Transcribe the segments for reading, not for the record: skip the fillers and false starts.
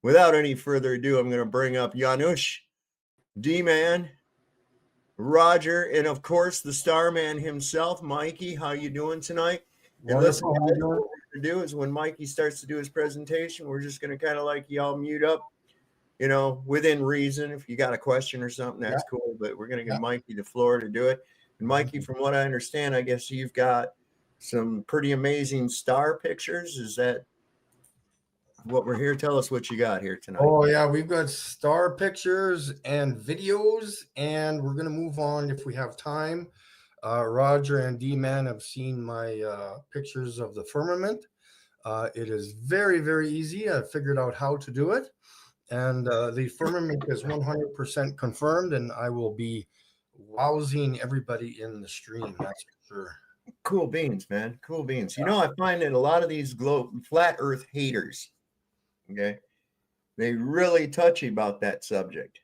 without any further ado, I'm going to bring up Janusz, D-Man, Roger, and of course the Starman himself, Mikey. How you doing tonight? And listen, Wonderful. How guys, you doing? what we're going to do is when Mikey starts to do his presentation, we're just going to kind of like y'all mute up, within reason. If you got a question or something, that's cool. But we're going to give Mikey the floor to do it. And Mikey, from what I understand, I guess you've got some pretty amazing star pictures. Is that what we're here? Tell us what you got here tonight. Oh yeah, we've got star pictures and videos, and we're gonna move on if we have time. Roger and D-Man have seen my pictures of the firmament. It is very, very easy. I figured out how to do it, and the firmament is 100% confirmed, and I will be wowsing everybody in the stream. That's for sure. Cool beans, man. Cool beans. I find that a lot of these flat Earth haters, okay, they really touchy about that subject.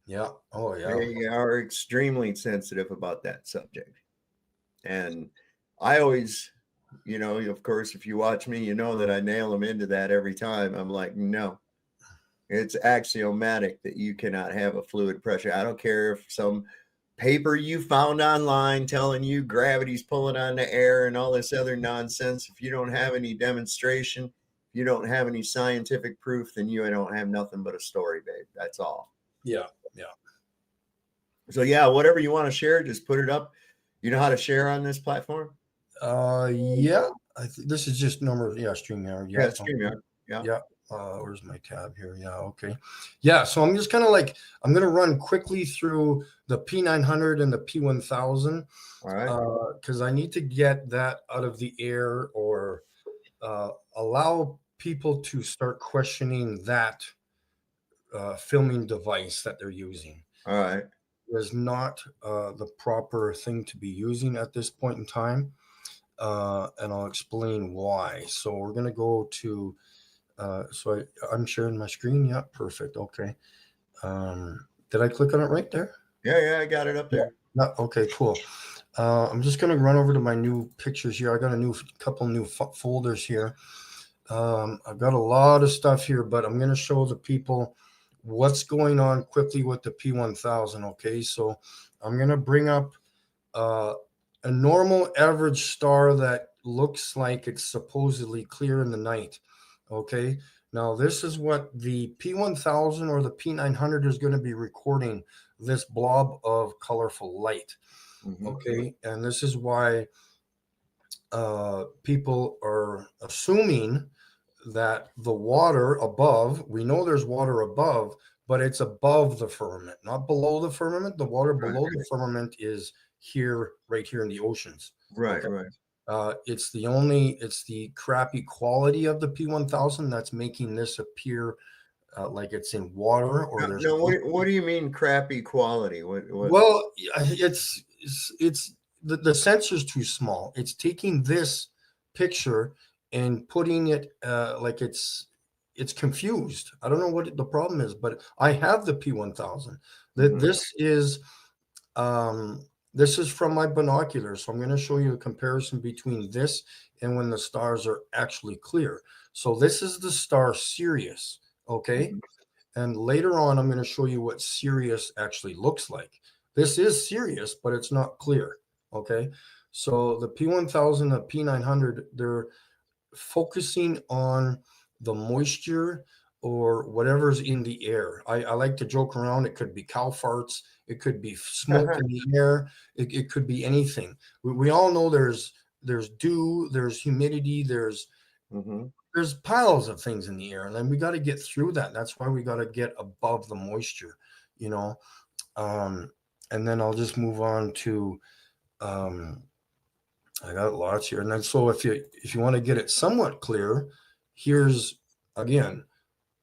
Yeah. Oh yeah. They are extremely sensitive about that subject. And I always, of course, if you watch me, you know that I nail them into that every time. I'm like, no, it's axiomatic that you cannot have a fluid pressure. I don't care if some paper you found online telling you gravity's pulling on the air and all this other nonsense. If you don't have any demonstration, if you don't have any scientific proof, then you don't have nothing but a story, babe. That's all. Yeah. Yeah. So yeah, whatever you want to share, just put it up. You know how to share on this platform? Yeah. This is just normal. Yeah, StreamYard. Yeah, StreamYard. Yeah. Yeah. Where's my tab here? Yeah. Okay. Yeah. So I'm just kind of like, I'm going to run quickly through the P900 and the P1000. All right. Because I need to get that out of the air or allow people to start questioning that filming device that they're using. All right. Is not the proper thing to be using at this point in time. And I'll explain why. So we're going to go to, I'm sharing my screen. Yeah, perfect. Okay. Did I click on it right there? Yeah, I got it up there. Yeah. Okay, cool. I'm just going to run over to my new pictures here. I got a couple new folders here. I've got a lot of stuff here, but I'm going to show the people what's going on quickly with the P1000. Okay, so I'm going to bring up a normal average star that looks like it's supposedly clear in the night. Okay, now this is what the P1000 or the P900 is going to be recording, this blob of colorful light. Okay, and this is why people are assuming that the water above, we know there's water above, but it's above the firmament, not below the firmament. The water below the firmament is here, right here in the oceans. Right, okay? Right. It's the crappy quality of the P1000 that's making this appear like it's in water. Or there's what do you mean crappy quality? What? Well, it's the sensor's too small. It's taking this picture and putting it like it's confused. I don't know what the problem is, but I have the P1000. This is from my binoculars, so I'm going to show you a comparison between this and when the stars are actually clear. So this is the star Sirius, okay? And later on, I'm going to show you what Sirius actually looks like. This is Sirius, but it's not clear, okay? So the P1000, the P900, they're focusing on the moisture or whatever's in the air. I like to joke around. It could be cow farts. It could be smoke in the air. It could be anything. We all know there's dew, there's humidity, there's piles of things in the air, and then we got to get through that. That's why we got to get above the moisture, and then I'll just move on to I got lots here. And then so if you want to get it somewhat clear, here's again,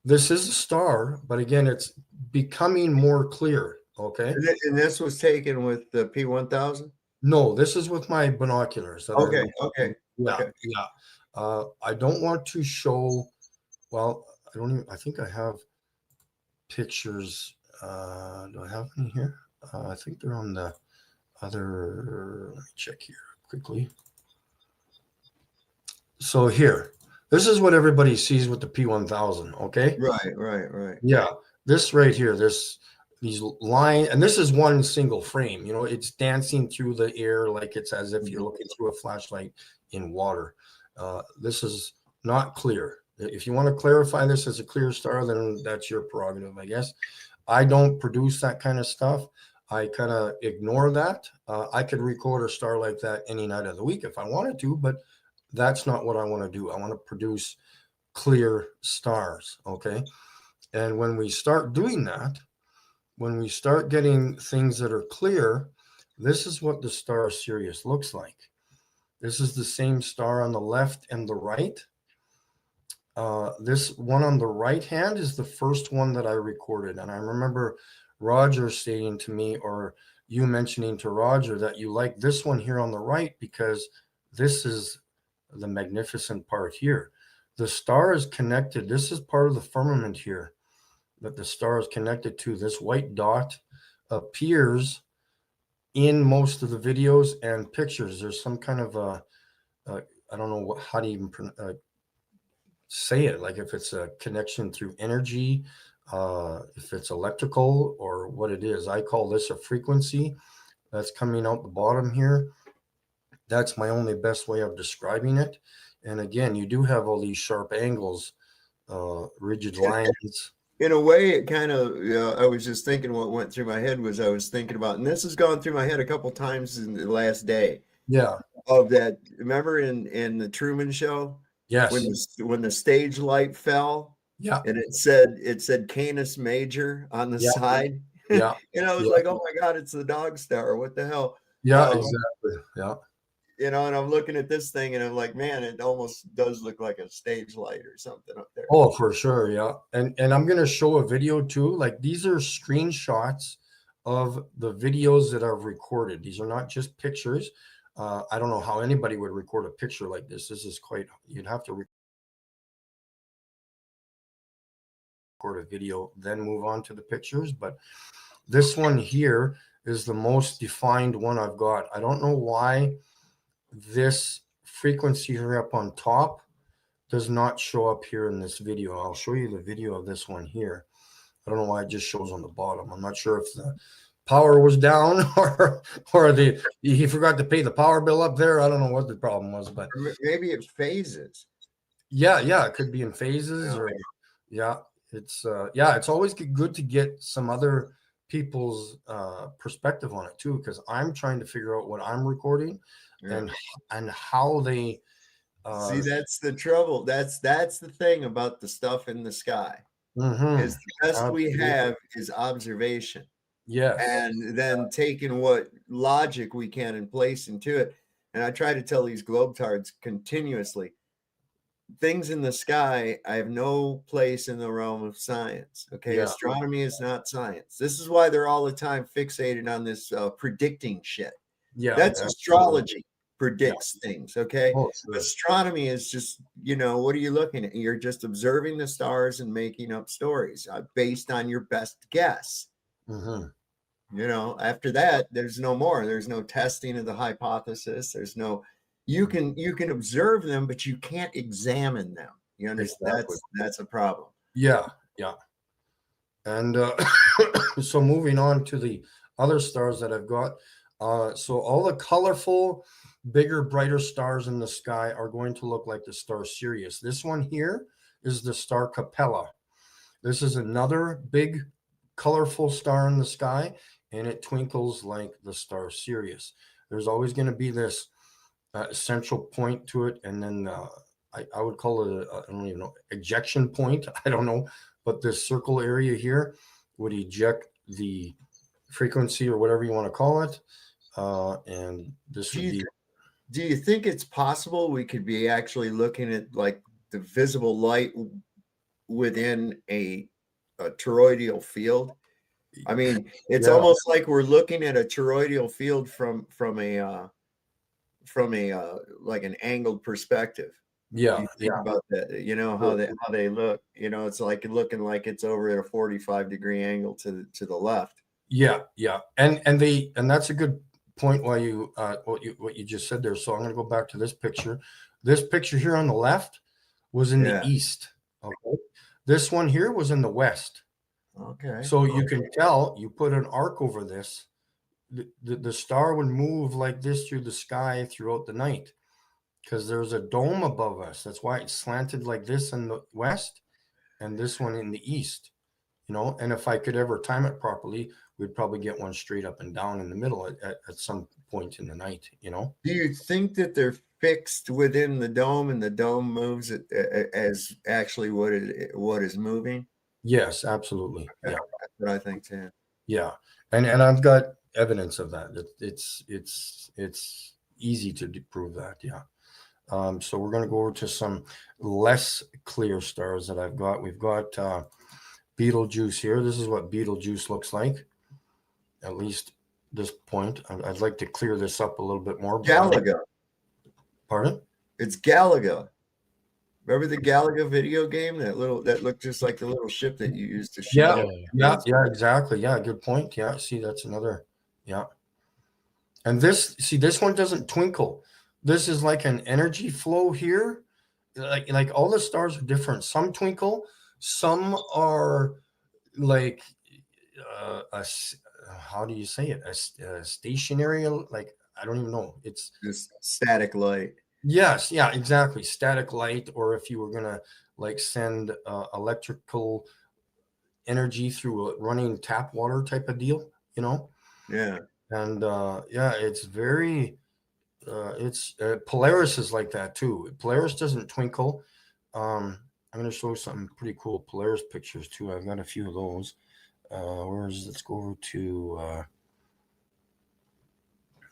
this is a star, but again, it's becoming more clear. Okay. And this was taken with the P1000? No, this is with my binoculars. Okay. Yeah. I don't want to show, well, I think I have pictures. Do I have any here? I think they're on the other, let me check here quickly. So here, This is what everybody sees with the P1000. Okay. Right. Yeah. This right here, these line, and this is one single frame. You know, it's dancing through the air like it's as if you're looking through a flashlight in water. This is not clear. If you want to clarify this as a clear star, then that's your prerogative, I guess. I don't produce that kind of stuff. I kind of ignore that. I could record a star like that any night of the week if I wanted to, but that's not what I want to do. I want to produce clear stars. Okay. And when we start doing that, when we start getting things that are clear, this is what the star Sirius looks like. This is the same star on the left and the right. This one on the right hand is the first one that I recorded. And I remember Roger stating to me, or you mentioning to Roger, that you like this one here on the right because this is the magnificent part here. The star is connected. This is part of the firmament here that the star is connected to. This white dot appears in most of the videos and pictures. There's some kind of I don't know how to even say it, like if it's a connection through energy, if it's electrical or what it is. I call this a frequency that's coming out the bottom here. That's my only best way of describing it. And again, you do have all these sharp angles, rigid lines. In a way, it kind of, I was just thinking, what went through my head was I was thinking about, and this has gone through my head a couple times in the last day. Yeah. Of that, remember in the Truman Show? Yes. When the stage light fell. Yeah. And it said Canis Major on the side. Yeah. And I was like, oh my God, it's the dog star. What the hell? Yeah, exactly. Yeah. You know, and I'm looking at this thing and I'm like, man, it almost does look like a stage light or something up there. Oh, for sure. Yeah. And I'm going to show a video too. Like these are screenshots of the videos that I've recorded. These are not just pictures. I don't know how anybody would record a picture like this. This is quite, you'd have to record a video, then move on to the pictures. But this one here is the most defined one I've got. I don't know why this frequency here up on top does not show up here in this video. I'll show you the video of this one here. I don't know why it just shows on the bottom. I'm not sure if the power was down or he forgot to pay the power bill up there. I don't know what the problem was, but maybe it's phases. Yeah, it could be in phases, or it's always good to get some other people's perspective on it too, because I'm trying to figure out what I'm recording and how they see. That's the trouble. That's the thing about the stuff in the sky. Is the best we have is observation. Yeah. And then taking what logic we can and place into it. And I try to tell these globetards continuously, things in the sky, I have no place in the realm of science. Okay. Yeah. Astronomy is not science. This is why they're all the time fixated on this predicting shit. Yeah. That's astrology. Predicts things. Okay. Oh, sure. Astronomy is just, what are you looking at? You're just observing the stars and making up stories based on your best guess. After that, there's no more. There's no testing of the hypothesis. There's no, you can observe them, but you can't examine them. You understand? Exactly. That's a problem. Yeah. And so moving on to the other stars that I've got. So all the colorful, bigger, brighter stars in the sky are going to look like the star Sirius. This one here is the star Capella. This is another big, colorful star in the sky, and it twinkles like the star Sirius. There's always going to be this central point to it, and then I would call it I don't even know, ejection point. I don't know, but this circle area here would eject the frequency or whatever you want to call it, and this would be. Do you think it's possible we could be actually looking at like the visible light within a toroidal field? I mean, it's almost like we're looking at a toroidal field from a like an angled perspective. Yeah. About that, how they look. It's like looking like it's over at a 45-degree angle to the left. Yeah, and that's a good point. Why what you just said there. So I'm going to go back to this picture. This picture here on the left was in the Yeah. east. Okay. This one here was in the west. Okay. So you can tell, you put an arc over this, the star would move like this through the sky throughout the night because there's a dome above us. That's why it's slanted like this in the west and this one in the east, you know. And if I could ever time it properly, we'd probably get one straight up and down in the middle at some point in the night, you know. Do you think that they're fixed within the dome and the dome moves as actually what is moving? Yes, absolutely. Okay. Yeah. That's what I think too. Yeah. And I've got evidence of that. It's easy to prove that. Yeah. So we're going to go over to some less clear stars that I've got. We've got Betelgeuse here. This is what Betelgeuse looks like, at least this point. I'd like to clear this up a little bit more. Galaga. Pardon? It's Galaga. Remember the Galaga video game? That looked just like the little ship that you used to shoot. Yeah, exactly. Yeah, good point. Yeah, see, that's another. Yeah. And this one doesn't twinkle. This is like an energy flow here. Like all the stars are different. Some twinkle, some are like how do you say it? A stationary, like I don't even know. It's just static light. Yes, yeah, exactly. Static light, or if you were gonna like send electrical energy through a running tap water type of deal, you know. Yeah. And yeah, it's very it's Polaris is like that too. Polaris doesn't twinkle. I'm going to show something pretty cool Polaris pictures too. I've got a few of those. Let's go over to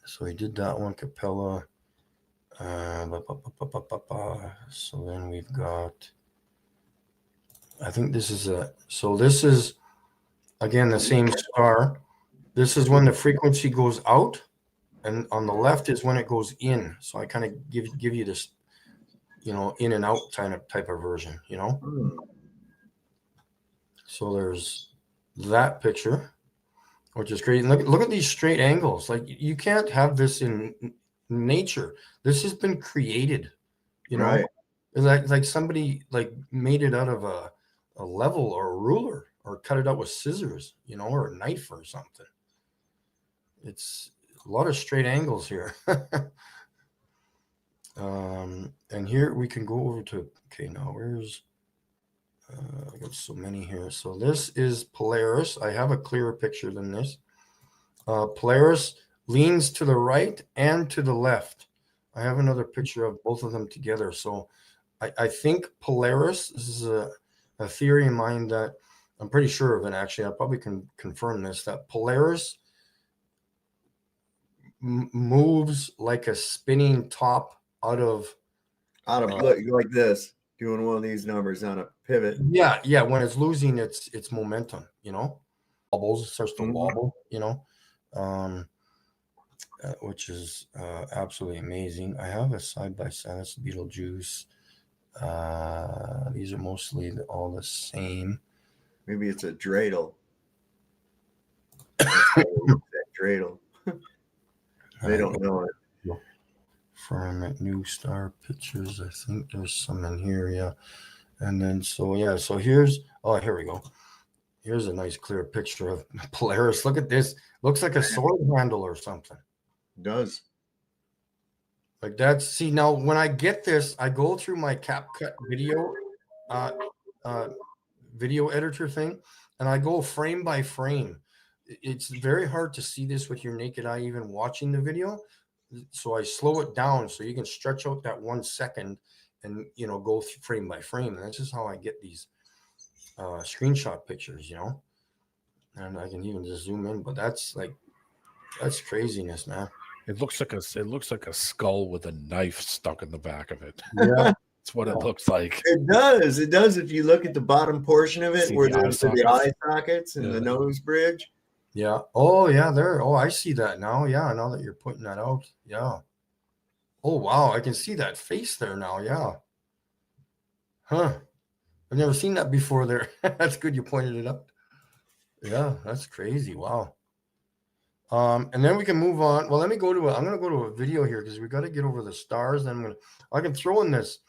so I did that one, Capella. So then we've got, I think this is this is again the same star. This is when the frequency goes out, and on the left is when it goes in. So I kind of give you this, you know, in and out type of version, you know. So there's that picture, which is great. And look at these straight angles. Like you can't have this in nature. This has been created, you know. Right. Like somebody like made it out of a level or a ruler, or cut it out with scissors, you know, or a knife or something. It's a lot of straight angles here. And here we can go over to, okay, now where's I got so many here. So this is Polaris. I have a clearer picture than this. Polaris leans to the right and to the left. I have another picture of both of them together. So I think Polaris, this is a theory of mine that I'm pretty sure of it, actually. I probably can confirm this, that Polaris moves like a spinning top out of like this, doing one of these numbers on a pivot. Yeah, when it's losing its momentum, you know, wobbles, it starts to wobble, you know, which is absolutely amazing. I have a side by side. That's Betelgeuse. These are mostly all the same. Maybe it's a dreidel. Dreidel. They don't know it. From New Star Pictures, I think there's some in here, yeah. And then so here's, oh, here we go. Here's a nice clear picture of Polaris. Look at this. Looks like a sword handle or something. It does. Like that's, see, now when I get this, I go through my CapCut video editor thing, and I go frame by frame. It's very hard to see this with your naked eye, even watching the video. So I slow it down so you can stretch out that 1 second and, you know, go frame by frame. And that's just how I get these screenshot pictures, you know. And I can even just zoom in, but that's craziness, man. It looks like a skull with a knife stuck in the back of it. Yeah. That's what it looks like. It does. It does. If you look at the bottom portion of it, where there's the eye sockets and the nose bridge. Yeah. Oh, yeah. There. Oh, I see that now. Yeah. Now that you're pointing that out. Yeah. Oh, wow. I can see that face there now. Yeah. Huh. I've never seen that before there. That's good. You pointed it out. Yeah. That's crazy. Wow. And then we can move on. Well, let me go to I'm going to go to a video here because we got to get over the stars. Then I can throw in this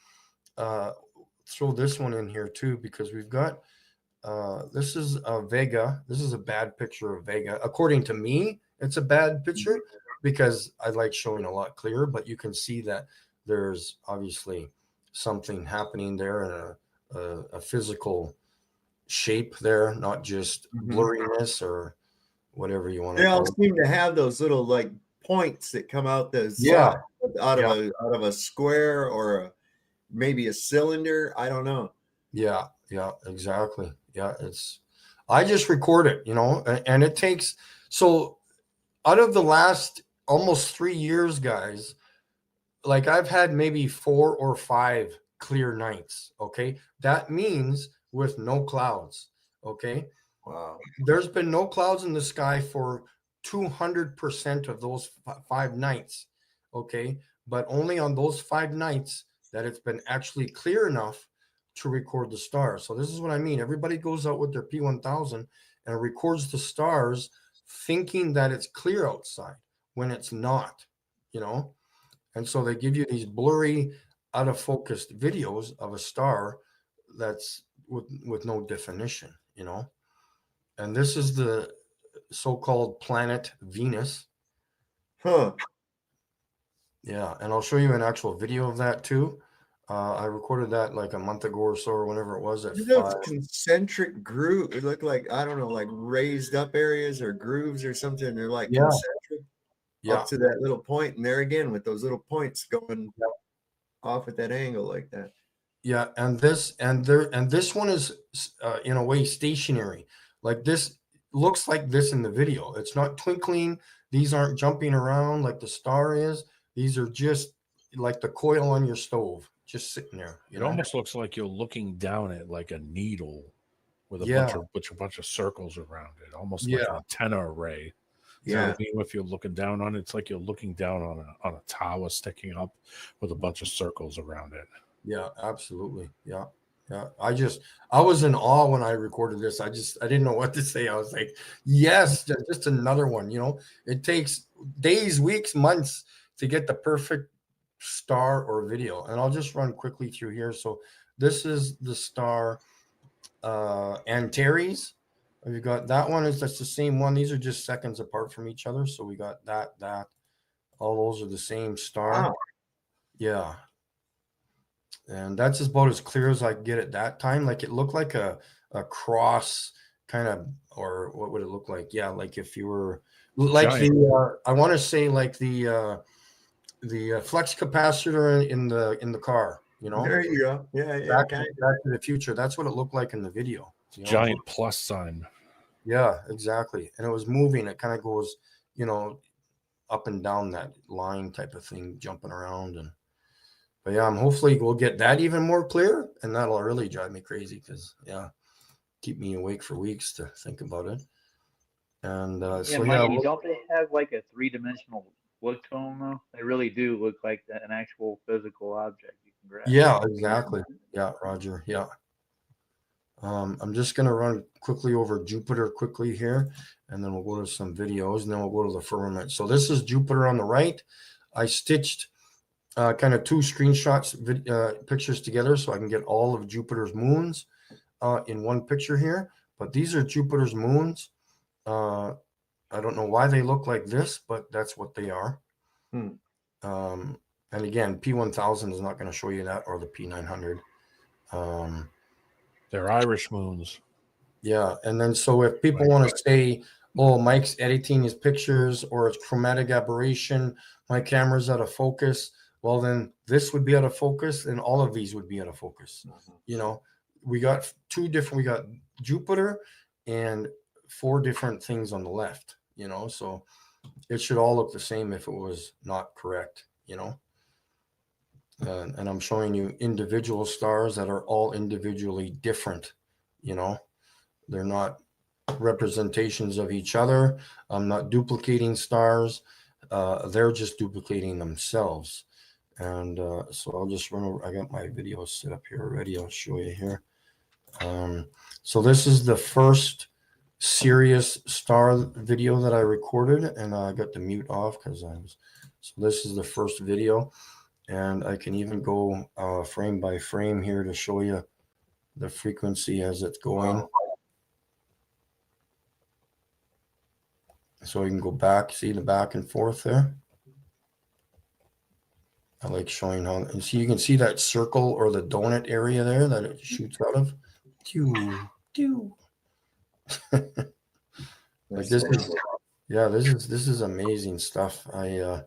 throw this one in here too, because we've got this is a Vega. This is a bad picture of Vega. According to me, it's a bad picture because I like showing a lot clearer, but you can see that there's obviously something happening there and a physical shape there, not just blurriness or whatever you want to They call all it. seem to have those little like points that come out the Yeah. side out of a square or maybe a cylinder. I don't know. Yeah, exactly. Yeah, I just record it, and it takes, so out of the last almost 3 years, guys, like I've had maybe 4 or 5 clear nights. Okay. That means with no clouds. Okay. Wow. There's been no clouds in the sky for 200% of those 5 nights. Okay. But only on those 5 nights that it's been actually clear enough to record the stars. So this is what I mean. Everybody goes out with their P1000 and records the stars thinking that it's clear outside when it's not, And so they give you these blurry, out of focused videos of a star that's with no definition, And this is the so-called planet Venus. Huh. Yeah, and I'll show you an actual video of that too. I recorded that like a month ago or so, or whenever it was at 5. Those concentric grooves. It look like, I don't know, like raised up areas or grooves or something. They're like concentric up to that little point. And there again, with those little points going off at that angle like that. Yeah, and this one is in a way stationary. Like this looks like this in the video. It's not twinkling. These aren't jumping around like the star is. These are just like the coil on your stove, just sitting there. It almost looks like you're looking down at like a needle with a bunch of circles around it, almost like an antenna array. Yeah, I mean, if you're looking down on it, it's like you're looking down on a tower sticking up with a bunch of circles around it. Yeah, absolutely. Yeah. I was in awe when I recorded this. I didn't know what to say. I was like, yes, just another one. It takes days, weeks, months to get the perfect star or video. And I'll just run quickly through here. So this is the star Antares. We've got that one. That's the same one. These are just seconds apart from each other. So we got that. All those are the same star. Wow. Yeah. And that's about as clear as I could get at that time. Like it looked like a cross kind of, or what would it look like? Yeah, like if you were like I want to say like the flex capacitor in the car. There you go. Yeah. Back to the Future. That's what it looked like in the video. Giant plus sign. Yeah, exactly. And it was moving. It kind of goes, up and down that line type of thing, jumping around But yeah, hopefully we'll get that even more clear, and that'll really drive me crazy because keep me awake for weeks to think about it. And Mikey, don't they have like a 3-dimensional look to them though? They really do look like an actual physical object you can grab. Yeah, exactly. Yeah, Roger. Yeah. I'm just gonna run quickly over Jupiter quickly here, and then we'll go to some videos, and then we'll go to the firmament. So this is Jupiter on the right. I stitched kind of 2 screenshots, pictures together so I can get all of Jupiter's moons in one picture here. But these are Jupiter's moons. I don't know why they look like this, but that's what they are. And again, P1000 is not going to show you that, or the P900. They're Irish moons. Yeah, and then so if people want to say, oh, Mike's editing his pictures, or it's chromatic aberration, my camera's out of focus, well, then this would be out of focus, and all of these would be out of focus. We got we got Jupiter and 4 different things on the left, so it should all look the same if it was not correct, and I'm showing you individual stars that are all individually different, they're not representations of each other. I'm not duplicating stars. They're just duplicating themselves. And so I'll just run over. I got my video set up here already. I'll show you here. So this is the first Sirius star video that I recorded, and I got the mute off because so this is the first video. And I can even go frame by frame here to show you the frequency as it's going. So you can go back, see the back and forth there. I like showing how, and see, you can see that circle or the donut area there that it shoots out of. Like this is, yeah, this is amazing stuff. I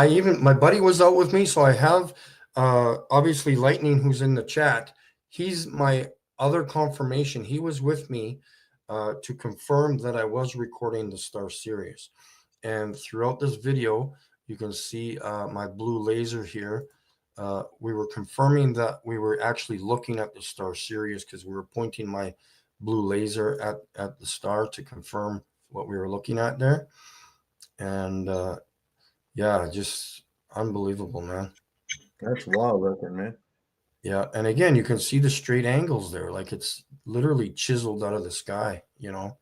even, my buddy was out with me, so I have obviously Lightning, who's in the chat. He's my other confirmation. He was with me to confirm that I was recording the Star Sirius. And throughout this video, you can see my blue laser here. We were confirming that we were actually looking at the Star Sirius because we were pointing my blue laser at the star to confirm what we were looking at there. And yeah, just unbelievable, man. That's wild looking, man. Yeah, and again, you can see the straight angles there, like it's literally chiseled out of the sky, you know.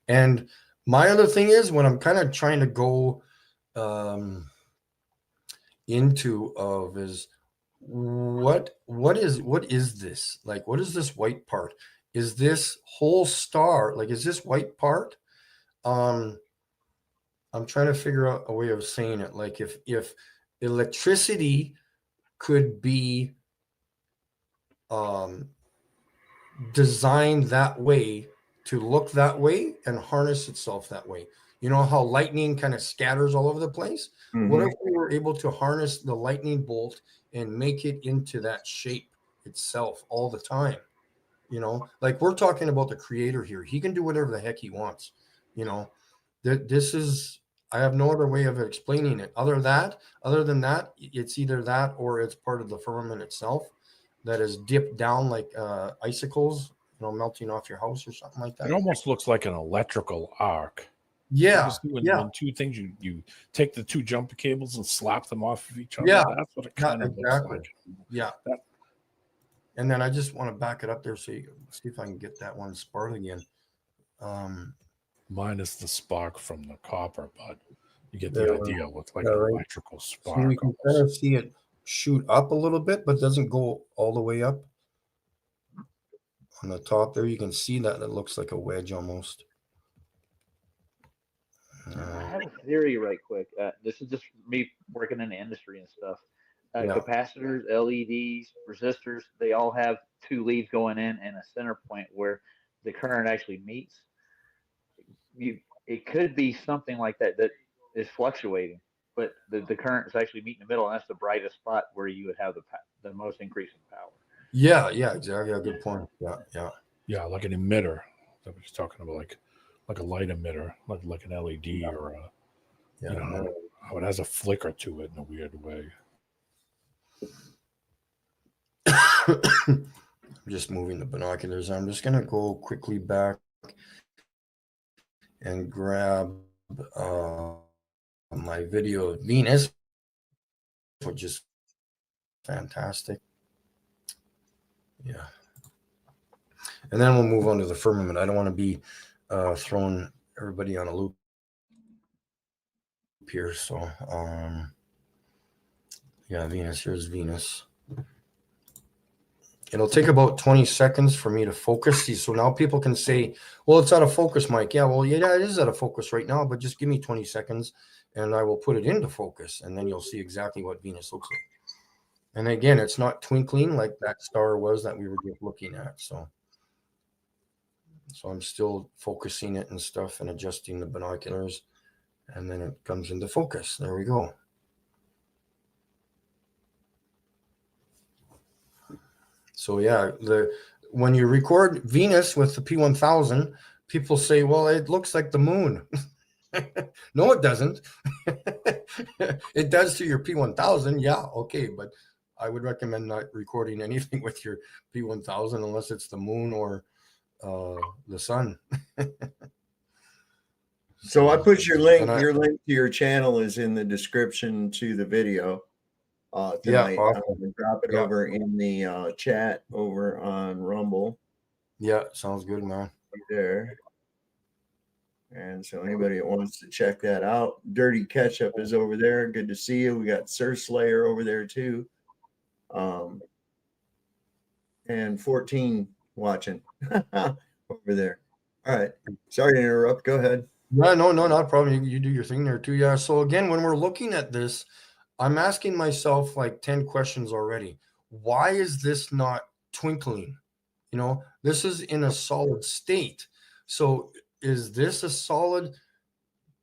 And my other thing is, when I'm kind of trying to go into of is what is this? Like, what is this white part? Is this whole star, like, is this white part? I'm trying to figure out a way of saying it. Like, if electricity could be designed that way to look that way and harness itself that way. You know how lightning kind of scatters all over the place? Mm-hmm. What if we were able to harness the lightning bolt and make it into that shape itself all the time? You know, like we're talking about the creator here. He can do whatever the heck he wants. You know, this is, I have no other way of explaining it. Other than that, it's either that or it's part of the firmament itself that is dipped down like icicles, you know, melting off your house or something like that. It almost looks like an electrical arc. Yeah. When two things, you take the two jumper cables and slap them off of each other. Yeah. That's what it kind of looks like. Yeah. And then I just want to back it up there so you can see if I can get that one spark again. Minus the spark from the copper, but you get the idea with like an electrical spark. See, we can kind of see it shoot up a little bit, but doesn't go all the way up. On the top there, you can see that it looks like a wedge almost. I have a theory right quick. This is just me working in the industry and stuff. Capacitors, LEDs, resistors, they all have two leads going in and a center point where the current actually meets. It could be something like that is fluctuating, but the current is actually meeting in the middle, and that's the brightest spot where you would have the most increase in power. Yeah, exactly. Yeah, good point. Yeah, like an emitter that we're just talking about, like a light emitter, like an LED or you know, how it has a flicker to it in a weird way. I'm just moving the binoculars. I'm just gonna go quickly back and grab my video of Venus, which is fantastic. Yeah. And then we'll move on to the firmament. I don't want to be throwing everybody on a loop here. So, yeah, Venus. Here's Venus. It'll take about 20 seconds for me to focus. So now people can say, well, it's out of focus, Mike. Yeah, well, yeah, it is out of focus right now, but just give me 20 seconds and I will put it into focus. And then you'll see exactly what Venus looks like. And again, it's not twinkling like that star was that we were just looking at. So I'm still focusing it and stuff and adjusting the binoculars. And then it comes into focus. There we go. So yeah, when you record Venus with the P1000, people say, well, it looks like the moon. No, it doesn't. It does to your P1000. Yeah, okay. But I would recommend not recording anything with your P1000 unless it's the moon or the sun. So I put your link. Your link to your channel is in the description to the video. Tonight. Yeah, awesome. I'm going to drop it over in the chat over on Rumble. Yeah, sounds good, man. Right there. And so anybody that wants to check that out, Dirty Ketchup is over there. Good to see you. We got Sir Slayer over there too. And 14 watching over there. All right. Sorry to interrupt. Go ahead. Yeah, no, not a problem. You do your thing there too. Yeah. So again, when we're looking at this, I'm asking myself like 10 questions already. Why is this not twinkling? You know, this is in a solid state. So is this a solid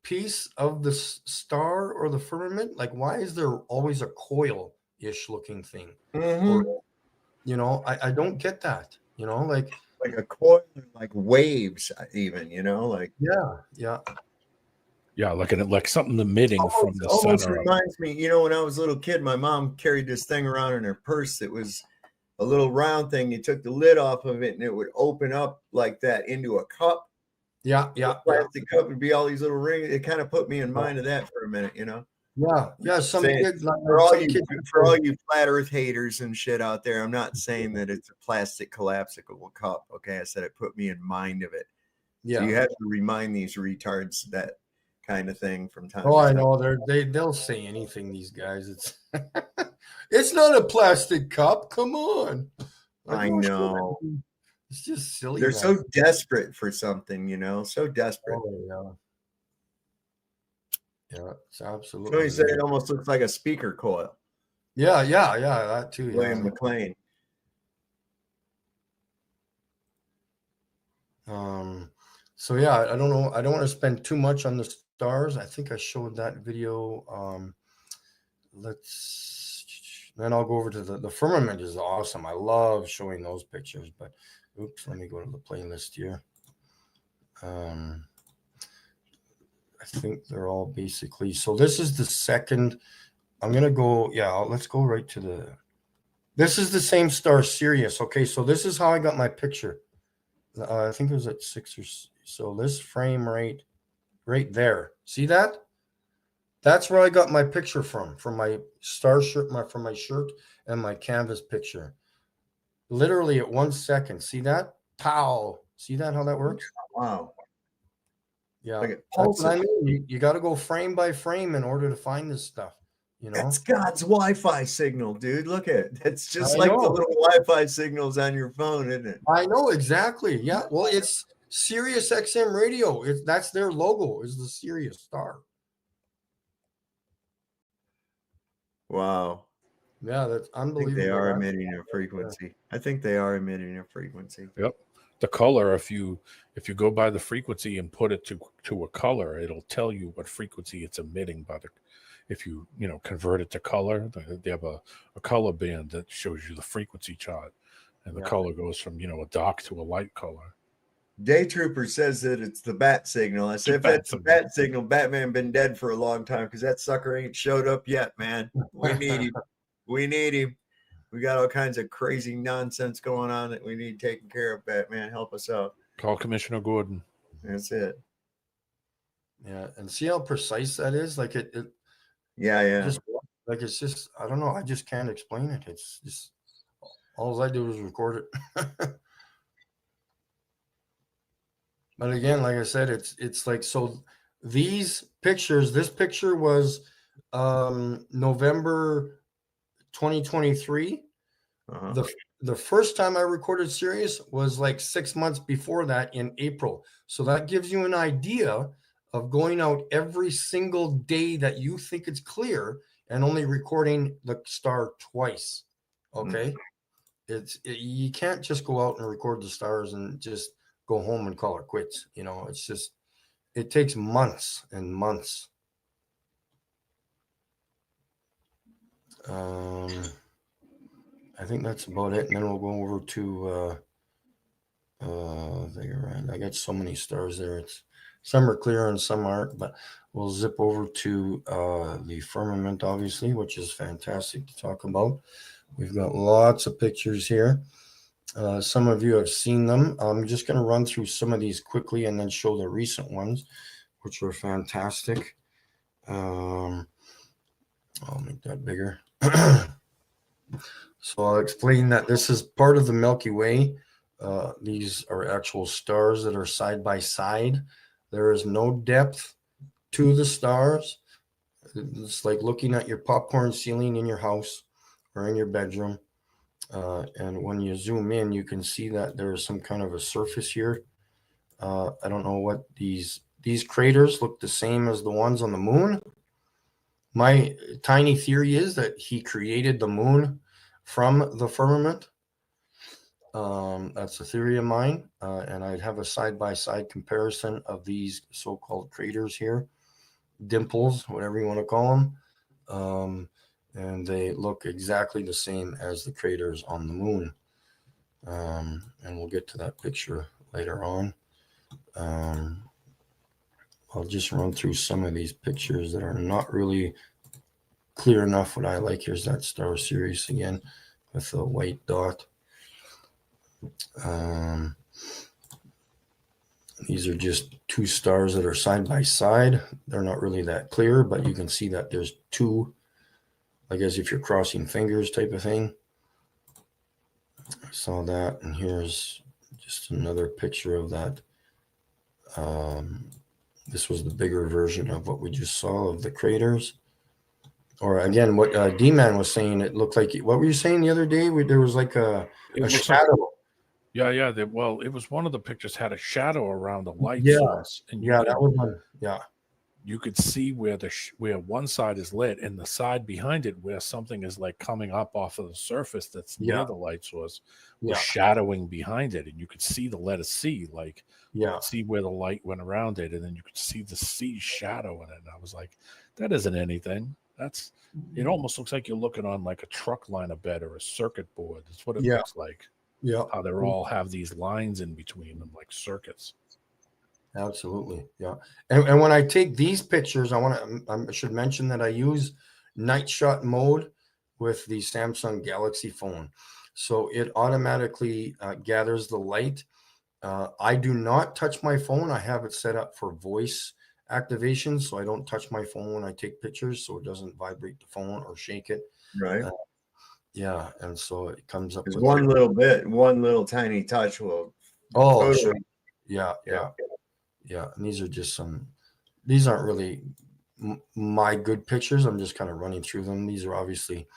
piece of the star or the firmament? Like, why is there always a coil-ish looking thing? Or, you know, I don't get that, you know, like a coil, like waves even, you know, like yeah, like something emitting from the almost center. Reminds me, you know, when I was a little kid, my mom carried this thing around in her purse. It was a little round thing. You took the lid off of it and it would open up like that into a cup. Yeah. Plastic cup would be all these little rings. It kind of put me in mind of that for a minute, you know. Yeah. Some kids, for all you flat Earth haters and shit out there, I'm not saying that it's a plastic collapsible cup. Okay, I said it put me in mind of it. Yeah, so you have to remind these retards that kind of thing from time. Oh, I know they'll say anything. These guys, it's it's not a plastic cup. Come on. I know. It's just silly. They're so desperate for something, you know, so desperate. Oh, yeah, it's absolutely. So he said it almost looks like a speaker coil. Yeah, that too. William McLean. So yeah, I don't know. I don't want to spend too much on the stars. I think I showed that video. Then I'll go over to the firmament is awesome. I love showing those pictures, but oops, let me go to the playlist here. I think they're all basically, so this is the second. I'm going to go, let's go right to this is the same star, Sirius. Okay, so this is how I got my picture. I think it was at 6 or so. This frame right there. See that? That's where I got my picture from my star shirt, from my shirt and my canvas picture. Literally at 1 second. See that? Pow. See that, how that works? Wow. Yeah. That's what I mean. You got to go frame by frame in order to find this stuff. You know, that's God's Wi-Fi signal, dude. Look at it. It's just like the little Wi-Fi signals on your phone, isn't it? I know, exactly. Yeah. Well, it's Sirius XM radio. That's their logo, is the Sirius star. Wow. Yeah, that's unbelievable. They are emitting a frequency. I think they are emitting a frequency. Yep. The color, if you go by the frequency and put it to a color, it'll tell you what frequency it's emitting by if you convert it to color. They have a color band that shows you the frequency chart, and the color goes from a dark to a light color. Day Trooper says that it's the bat signal. I said, if that's a bat signal, Batman been dead for a long time because that sucker ain't showed up yet, man. We need him. We need him. We got all kinds of crazy nonsense going on that we need taken care of. Batman, help us out. Call Commissioner Gordon. That's it. Yeah, and see how precise that is. Like it. Yeah. It's just I don't know. I just can't explain it. It's just all I do is record it. But again, like I said, it's like, so these pictures. This picture was November 2023. The first time I recorded Sirius was like 6 months before that, in April. So that gives you an idea of going out every single day that you think it's clear and only recording the star twice. Okay. You can't just go out and record the stars and just go home and call it quits. It's just, it takes months and months. I think that's about it. And then we'll go over to I got so many stars there. Some are clear and some aren't, but we'll zip over to the firmament, obviously, which is fantastic to talk about. We've got lots of pictures here. Some of you have seen them. I'm just going to run through some of these quickly and then show the recent ones, which are fantastic. I'll make that bigger. So I'll explain that this is part of the Milky Way. These are actual stars that are side by side. There is no depth to the stars. It's like looking at your popcorn ceiling in your house or in your bedroom. And when you zoom in, you can see that there is some kind of a surface here. I don't know what these craters look the same as the ones on the moon. My tiny theory is that he created the moon from the firmament. That's a theory of mine. And I'd have a side-by-side comparison of these so-called craters here, dimples, whatever you want to call them. And they look exactly the same as the craters on the moon. And we'll get to that picture later on. I'll just run through some of these pictures that are not really clear enough. What I like, here's that star Sirius again with a white dot. These are just two stars that are side by side. They're not really that clear, but you can see that there's two, I guess if you're crossing fingers type of thing. I saw that, and here's just another picture of that. This was the bigger version of what we just saw of the craters. Or again, what D-Man was saying, it looked like, what were you saying the other day? There was like a shadow. Like, yeah. Well, it was one of the pictures had a shadow around the light source. And that was one. Yeah. You could see where where one side is lit and the side behind it where something is like coming up off of the surface that's near the light source was shadowing behind it. And you could see the letter C, like see where the light went around it. And then you could see the C shadow in it. And I was like, that isn't anything. It almost looks like you're looking on like a truck liner bed or a circuit board. That's what it looks like. Yeah. How they all have these lines in between them, like circuits. Absolutely. Yeah. And when I take these pictures, I should mention that I use night shot mode with the Samsung Galaxy phone. So it automatically gathers the light. I do not touch my phone. I have it set up for voice activation, so I don't touch my phone when I take pictures, so it doesn't vibrate the phone or shake it. Right. Yeah, and so it comes up with one little tiny touch will. Oh, totally. Sure. Yeah. And these are just these aren't really my good pictures. I'm just kind of running through them. These are obviously,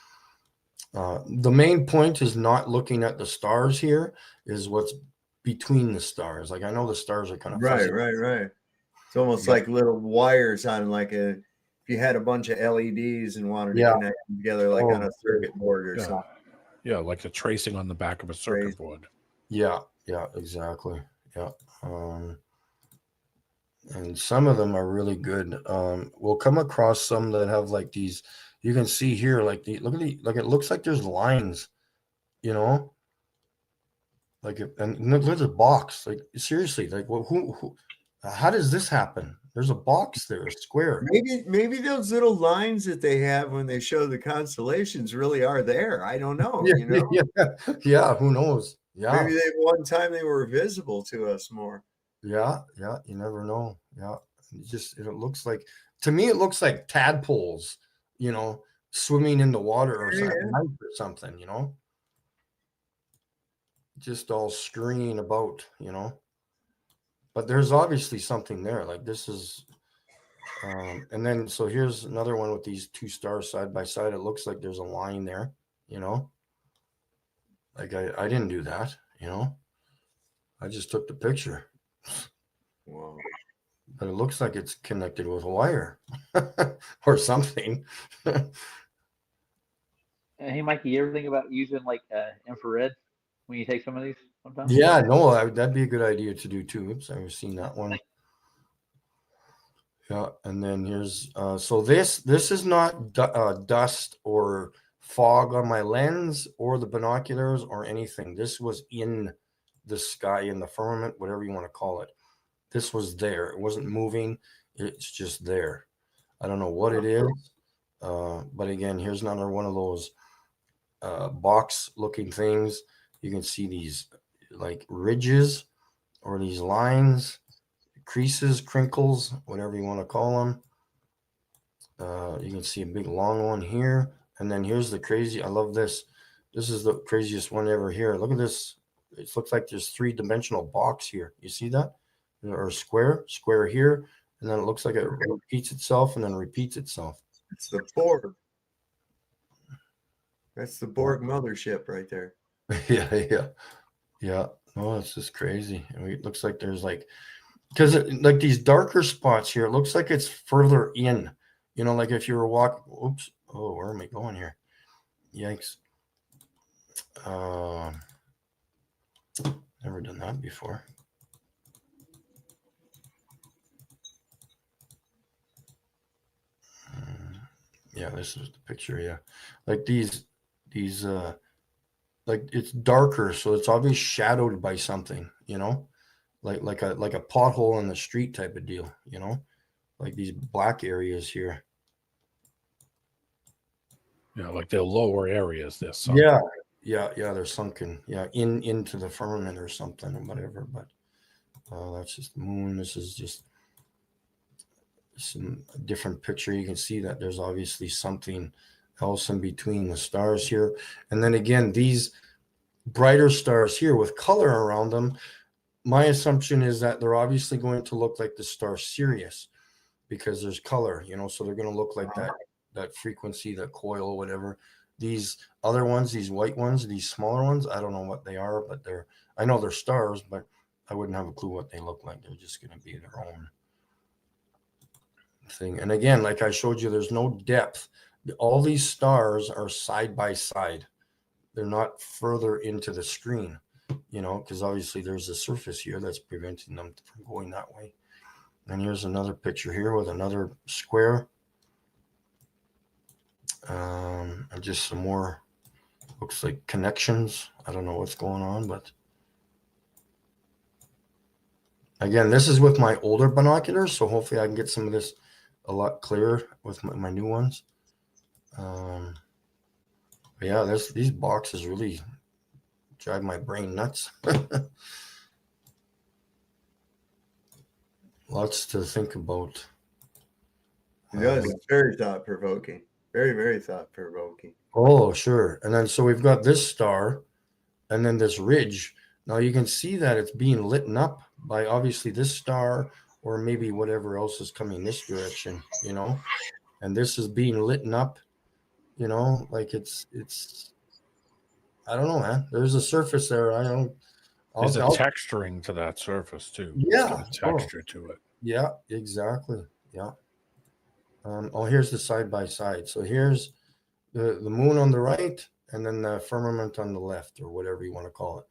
the main point is not looking at the stars here, is what's between the stars. Like I know the stars are kind of fuzzy. Right. It's almost like little wires on if you had a bunch of LEDs and wanted to connect them together, like on a circuit board or something. Yeah, like the tracing on the back of a circuit board. Yeah, exactly. Yeah. And some of them are really good. We'll come across some that have like these, you can see here, like like it looks like there's lines, like and look at the box. Like seriously, like who how does this happen? There's a box there, a square. Maybe those little lines that they have when they show the constellations really are there. I don't know. Yeah, who knows? Yeah. Maybe one time they were visible to us more. Yeah, you never know. Yeah. It looks like, to me, it looks like tadpoles, swimming in the water or something, just all scurrying about, but there's obviously something there. Like this is, and then, so here's another one with these two stars side by side. It looks like there's a line there, like I didn't do that, I just took the picture. Wow. But it looks like it's connected with a wire or something. Hey, Mikey, you ever think about using like infrared when you take some of these sometimes? Yeah, no, that'd be a good idea to do too. Oops, I've seen that one. Yeah, and then here's so this is not dust or fog on my lens or the binoculars or anything. This was in the sky, in the firmament, whatever you want to call it. This was there. It wasn't moving. It's just there. I don't know what it is. But again, here's another one of those box looking things. You can see these like ridges or these lines, creases, crinkles, whatever you want to call them. You can see a big long one here. And then here's the crazy. I love this. This is the craziest one ever here. Look at this. It looks like there's 3-dimensional box here. You see that? or square here, and then it looks like it repeats itself and then repeats itself. It's the Borg. That's the Borg mothership right there. Yeah. Oh, it's just crazy. I mean, it looks like there's like, because like these darker spots here, it looks like it's further in. Like if you were walking. Oops. Oh, where am I going here? Yikes. Never done that before. Yeah, this is the picture. Yeah, like these like it's darker, so it's obviously shadowed by something. Like a pothole in the street type of deal. Like these black areas here. Yeah, like the lower areas. They're sunken. Yeah, they're sunken. Yeah, into the firmament or something or whatever. But that's just the moon. This is just some different picture. You can see that there's obviously something else in between the stars here. And then again, these brighter stars here with color around them, my assumption is that they're obviously going to look like the star Sirius because there's color, so they're going to look like that frequency, that coil, whatever. These other ones, these white ones, these smaller ones, I don't know what they are, but I know they're stars, but I wouldn't have a clue what they look like. They're just going to be their own thing. And again, like I showed you, there's no depth. All these stars are side by side. They're not further into the screen, because obviously there's a surface here that's preventing them from going that way. And here's another picture here with another square. And just some more, looks like connections. I don't know what's going on, but again, this is with my older binoculars, so hopefully I can get some of this a lot clearer with my new ones. Yeah, these boxes really drive my brain nuts. Lots to think about. It does. It's very thought-provoking. Very, very thought-provoking. Oh, sure. And then so we've got this star and then this ridge. Now you can see that it's being lit up by obviously this star or maybe whatever else is coming this direction, and this is being lit up, like it's I don't know, man. There's a surface there. There's a texturing to that surface too. Yeah. It's got a texture to it. Yeah, exactly. Yeah. Here's the side by side. So here's the moon on the right and then the firmament on the left, or whatever you want to call it.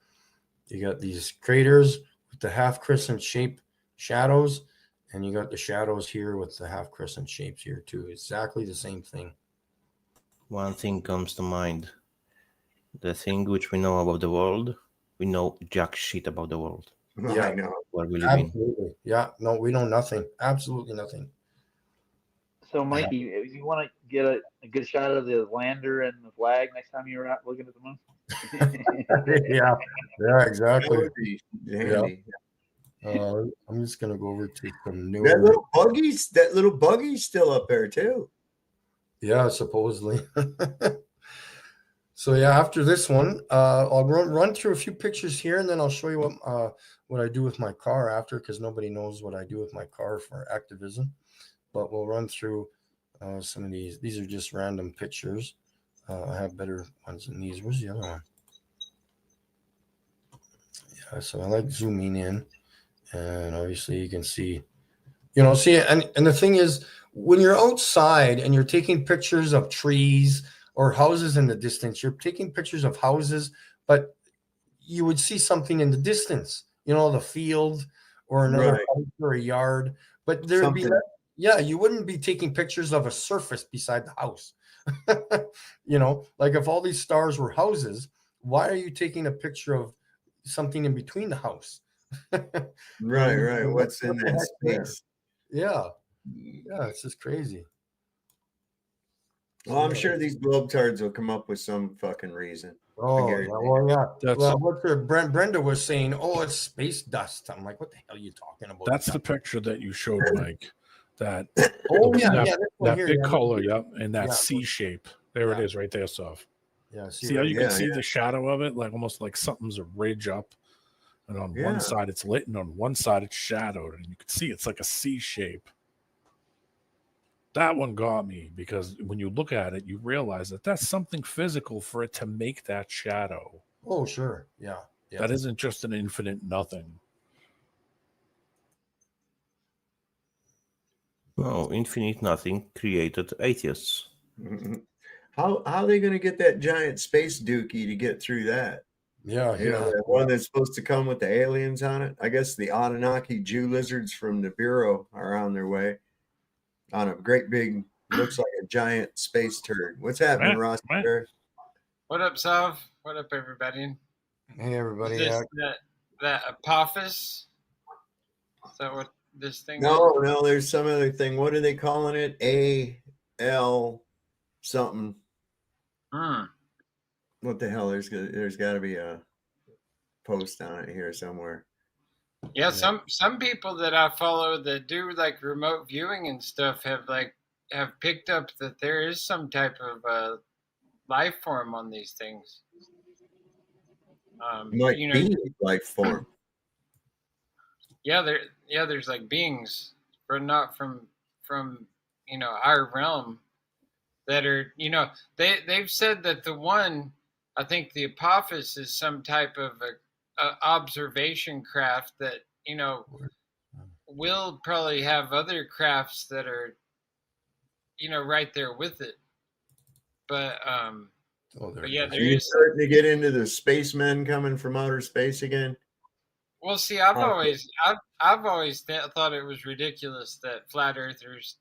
You got these craters with the half crescent shape shadows, and you got the shadows here with the half crescent shapes here too. Exactly the same thing. One thing comes to mind. The thing which we know about the world, we know jack shit about the world. Yeah, I know. Where we live in. Yeah, no, we know nothing. Absolutely nothing. So, Mikey, you want to get a good shot of the lander and the flag next time you're out looking at the moon? Yeah, exactly. That would be handy. Yeah. I'm just gonna go over to some new. That little buggy's still up there too. Yeah, supposedly. So yeah, after this one, I'll run through a few pictures here, and then I'll show you what I do with my car after, because nobody knows what I do with my car for activism. But we'll run through some of these. These are just random pictures. I have better ones than these. Where's the other one? Yeah, so I like zooming in, and obviously you can see, and the thing is, when you're outside and you're taking pictures of trees or houses in the distance, you're taking pictures of houses, but you would see something in the distance, the field or another house or a yard, but there'd be. Yeah, you wouldn't be taking pictures of a surface beside the house. Like if all these stars were houses, why are you taking a picture of something in between the house? Right. What's in that space? Yeah, it's just crazy. Well, I'm sure these globetards will come up with some fucking reason. Oh, yeah. What Brenda was saying, it's space dust. I'm like, what the hell are you talking about? That's the picture that you showed, Mike. That big color, and that C shape. There it is, right there, Sov. Yeah. See how you can see the shadow of it, like almost like something's a ridge up. And on one side it's lit, and on one side it's shadowed, and you can see it's like a C shape. That one got me because when you look at it, you realize that that's something physical for it to make that shadow. Oh, sure. Yeah. That isn't just an infinite nothing. No, infinite nothing created atheists. How are they going to get that giant space dookie to get through that? Yeah, you know, that one that's supposed to come with the aliens on it. I guess the Anunnaki Jew lizards from the Bureau are on their way on a great big, looks like a giant space turd. What's happening, Ross? What up, SOV? What up, everybody? Hey, everybody. Is this that Apophis? Is that what this thing is? No, there's some other thing. What are they calling it? A-L something. What the hell? There's got to be a post on it here somewhere. Yeah, some people that I follow that do like remote viewing and stuff have picked up that there is some type of life form on these things. Might be life form. Yeah, there's like beings, but not from our realm that are they've said that the one, I think the Apophis is some type of a observation craft that will probably have other crafts that are right there with it, but yeah, there is starting to get into the spacemen coming from outer space again. Well, see, I've always thought it was ridiculous that flat earthers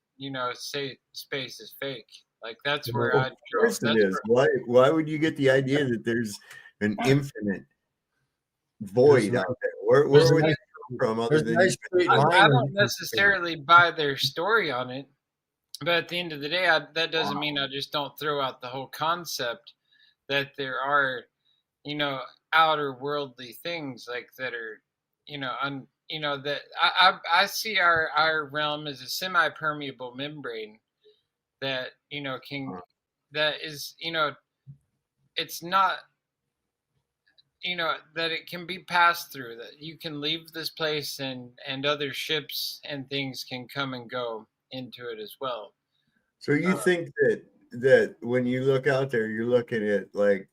say space is fake. Like that's where I draw. Of course it is. Why would you get the idea that there's an infinite void out there? Where would that come from? Other than I don't necessarily buy their story on it, but at the end of the day, that doesn't mean I just don't throw out the whole concept that there are, outer worldly things like that are, that I see our realm as a semi-permeable membrane that that is it's not that it can be passed through, that you can leave this place and other ships and things can come and go into it as well. So you think that when you look out there, you're looking at like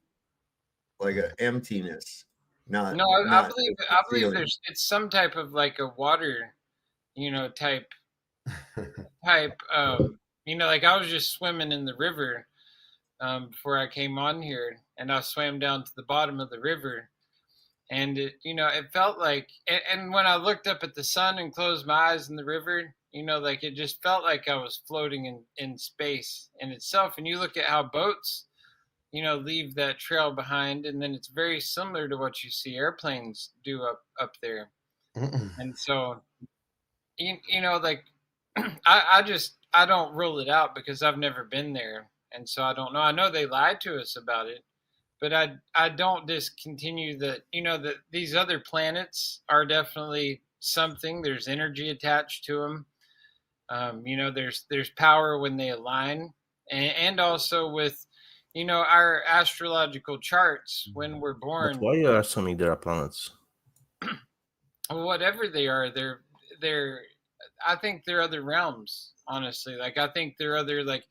an emptiness? I believe it's some type of like a water type like I was just swimming in the river before I came on here, and I swam down to the bottom of the river, and it felt like, and when I looked up at the sun and closed my eyes in the river, like it just felt like I was floating in space in itself. And you look at how boats leave that trail behind, and then it's very similar to what you see airplanes do up there. And so like I don't rule it out because I've never been there, and so I don't know. I know they lied to us about it, but I don't discontinue that that these other planets are definitely something. There's energy attached to them. There's power when they align, and also with our astrological charts when we're born. But why are some other planets? Well, whatever they are, they're I think they're other realms, honestly. Like I think they're other like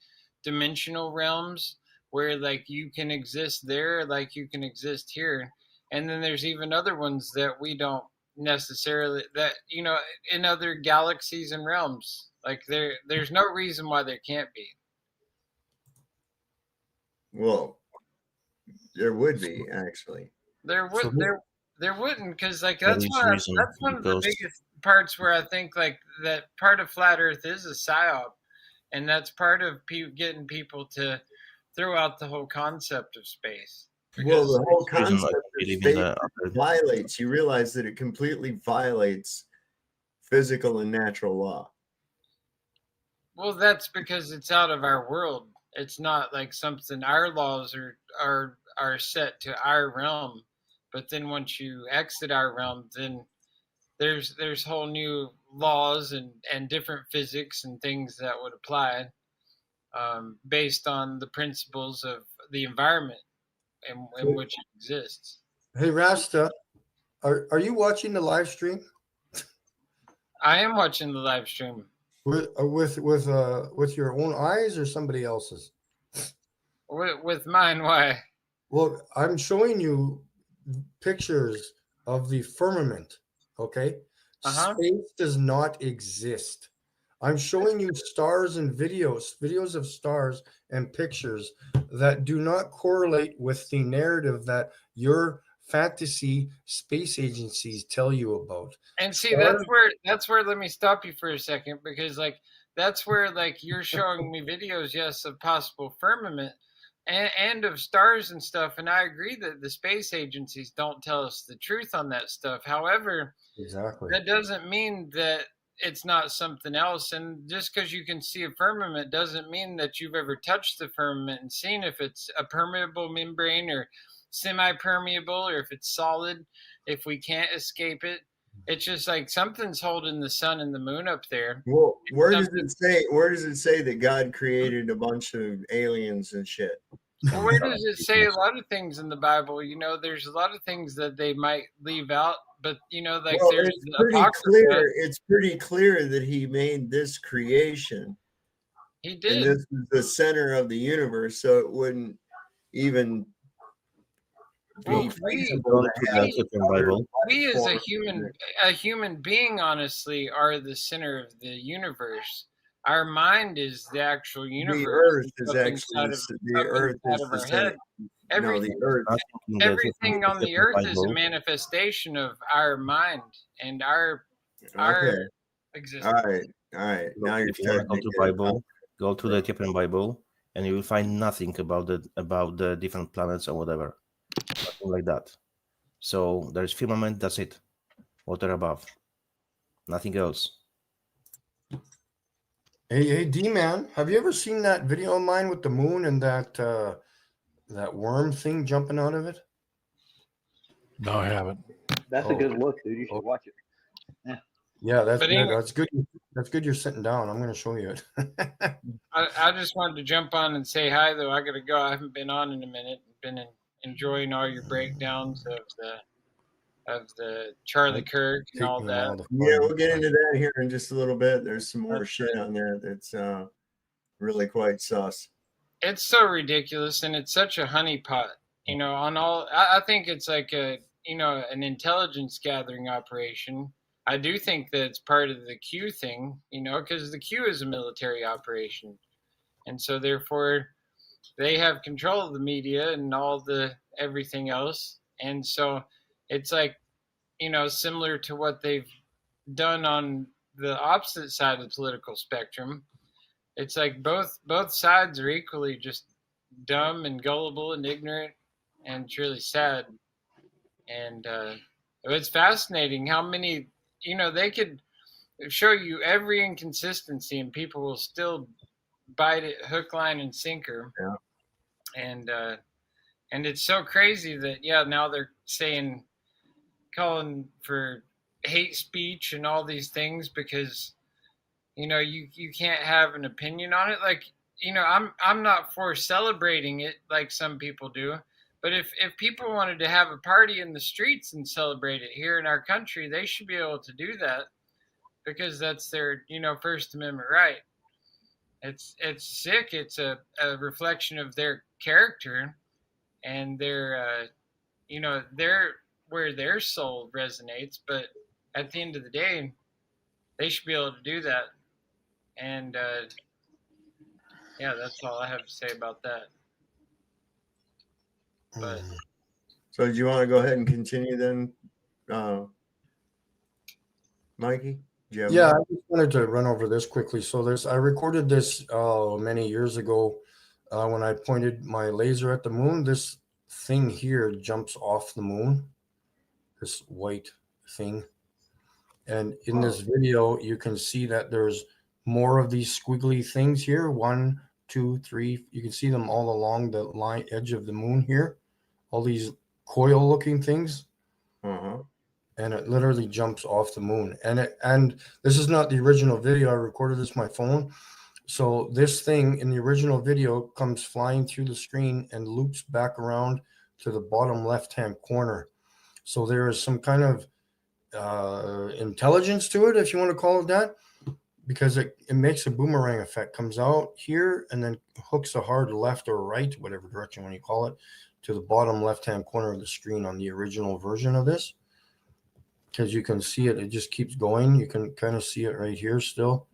dimensional realms where like you can exist there like you can exist here. And then there's even other ones that we don't necessarily, that in other galaxies and realms. Like there's no reason why there can't be. Well, there would be actually. There wouldn't, because like that's one of the biggest parts where I think like that part of flat Earth is a psyop, and that's part of getting people to throw out the whole concept of space. Well, the whole concept of space violates. You realize that it completely violates physical and natural law. Well, that's because it's out of our world. It's not like something. Our laws are set to our realm, but then once you exit our realm, then there's whole new laws and different physics and things that would apply based on the principles of the environment in which it exists. Hey, Rasta. Are you watching the live stream? I am watching the live stream. With your own eyes or somebody else's? With mine, why? Well, I'm showing you pictures of the firmament. Okay, space does not exist. I'm showing you stars and videos of stars and pictures that do not correlate with the narrative that your fantasy space agencies tell you about. And see, that's where let me stop you for a second, because like that's where like you're showing me videos, yes, of possible firmament and of stars and stuff, and I agree that the space agencies don't tell us the truth on that stuff. However, exactly, that doesn't mean that it's not something else. And just because you can see a firmament doesn't mean that you've ever touched the firmament and seen if it's a permeable membrane or semi-permeable, or if it's solid, if we can't escape it. It's just like something's holding the sun and the moon up there. Well, where does it say that God created a bunch of aliens and shit? Well, where does it say a lot of things in the Bible? You know, there's a lot of things that they might leave out, but you know, like well, there's it's pretty clear that he made this creation. He did. And this is the center of the universe, so it wouldn't even be feasible to have we as a human being, honestly, are the center of the universe. Our mind is the actual universe. The earth is actually the earth is the center. Everything, no, the earth. Everything on the earth is a manifestation of our mind and our existence. All right. Now you're starting to the Bible. Go to the Ethiopian Bible, and you will find nothing about the different planets or whatever, nothing like that. So there's firmament. That's it. Water above. Nothing else. Hey, D-Man, have you ever seen that video of mine with the moon and that worm thing jumping out of it? No, I haven't. That's a good look, dude. You should watch it. Yeah, that's good. That's good. That's good. You're sitting down. I'm going to show you it. I just wanted to jump on and say hi, though. I got to go. I haven't been on in a minute. Been enjoying all your breakdowns of the Charlie Kirk and all that. Yeah, we'll get into that here in just a little bit. There's some more shit on there that's really quite sus. It's so ridiculous, and it's such a honeypot. You know, on all. I think it's like an intelligence gathering operation. I do think that it's part of the Q thing, you know, because the Q is a military operation, and so therefore they have control of the media and all the everything else, and so it's like, you know, similar to what they've done on the opposite side of the political spectrum. It's like both sides are equally just dumb and gullible and ignorant, and it's really sad. And it's fascinating how many, you know, they could show you every inconsistency and people will still bite it hook, line, and sinker. Yeah. And it's so crazy that, now they're calling for hate speech and all these things because, you know, you can't have an opinion on it. Like, you know, I'm not for celebrating it like some people do, but if people wanted to have a party in the streets and celebrate it here in our country, they should be able to do that because that's their, you know, First Amendment right. It's sick. It's a reflection of their character and their, you know, where their soul resonates. But at the end of the day, they should be able to do that. And that's all I have to say about that. But so do you want to go ahead and continue then, Mikey? Yeah, I just wanted to run over this quickly. So I recorded this many years ago when I pointed my laser at the moon. This thing here jumps off the moon, this white thing. And in this video, you can see that there's more of these squiggly things here. 1, 2, 3. You can see them all along the line edge of the moon here. All these coil-looking things. And it literally jumps off the moon. And this is not the original video. I recorded this on my phone. So this thing in the original video comes flying through the screen and loops back around to the bottom left-hand corner. So there is some kind of intelligence to it, if you want to call it that, because it makes a boomerang effect, comes out here and then hooks a hard left or right, whatever direction when you call it, to the bottom left-hand corner of the screen on the original version of this. Because you can see it just keeps going. You can kind of see it right here still.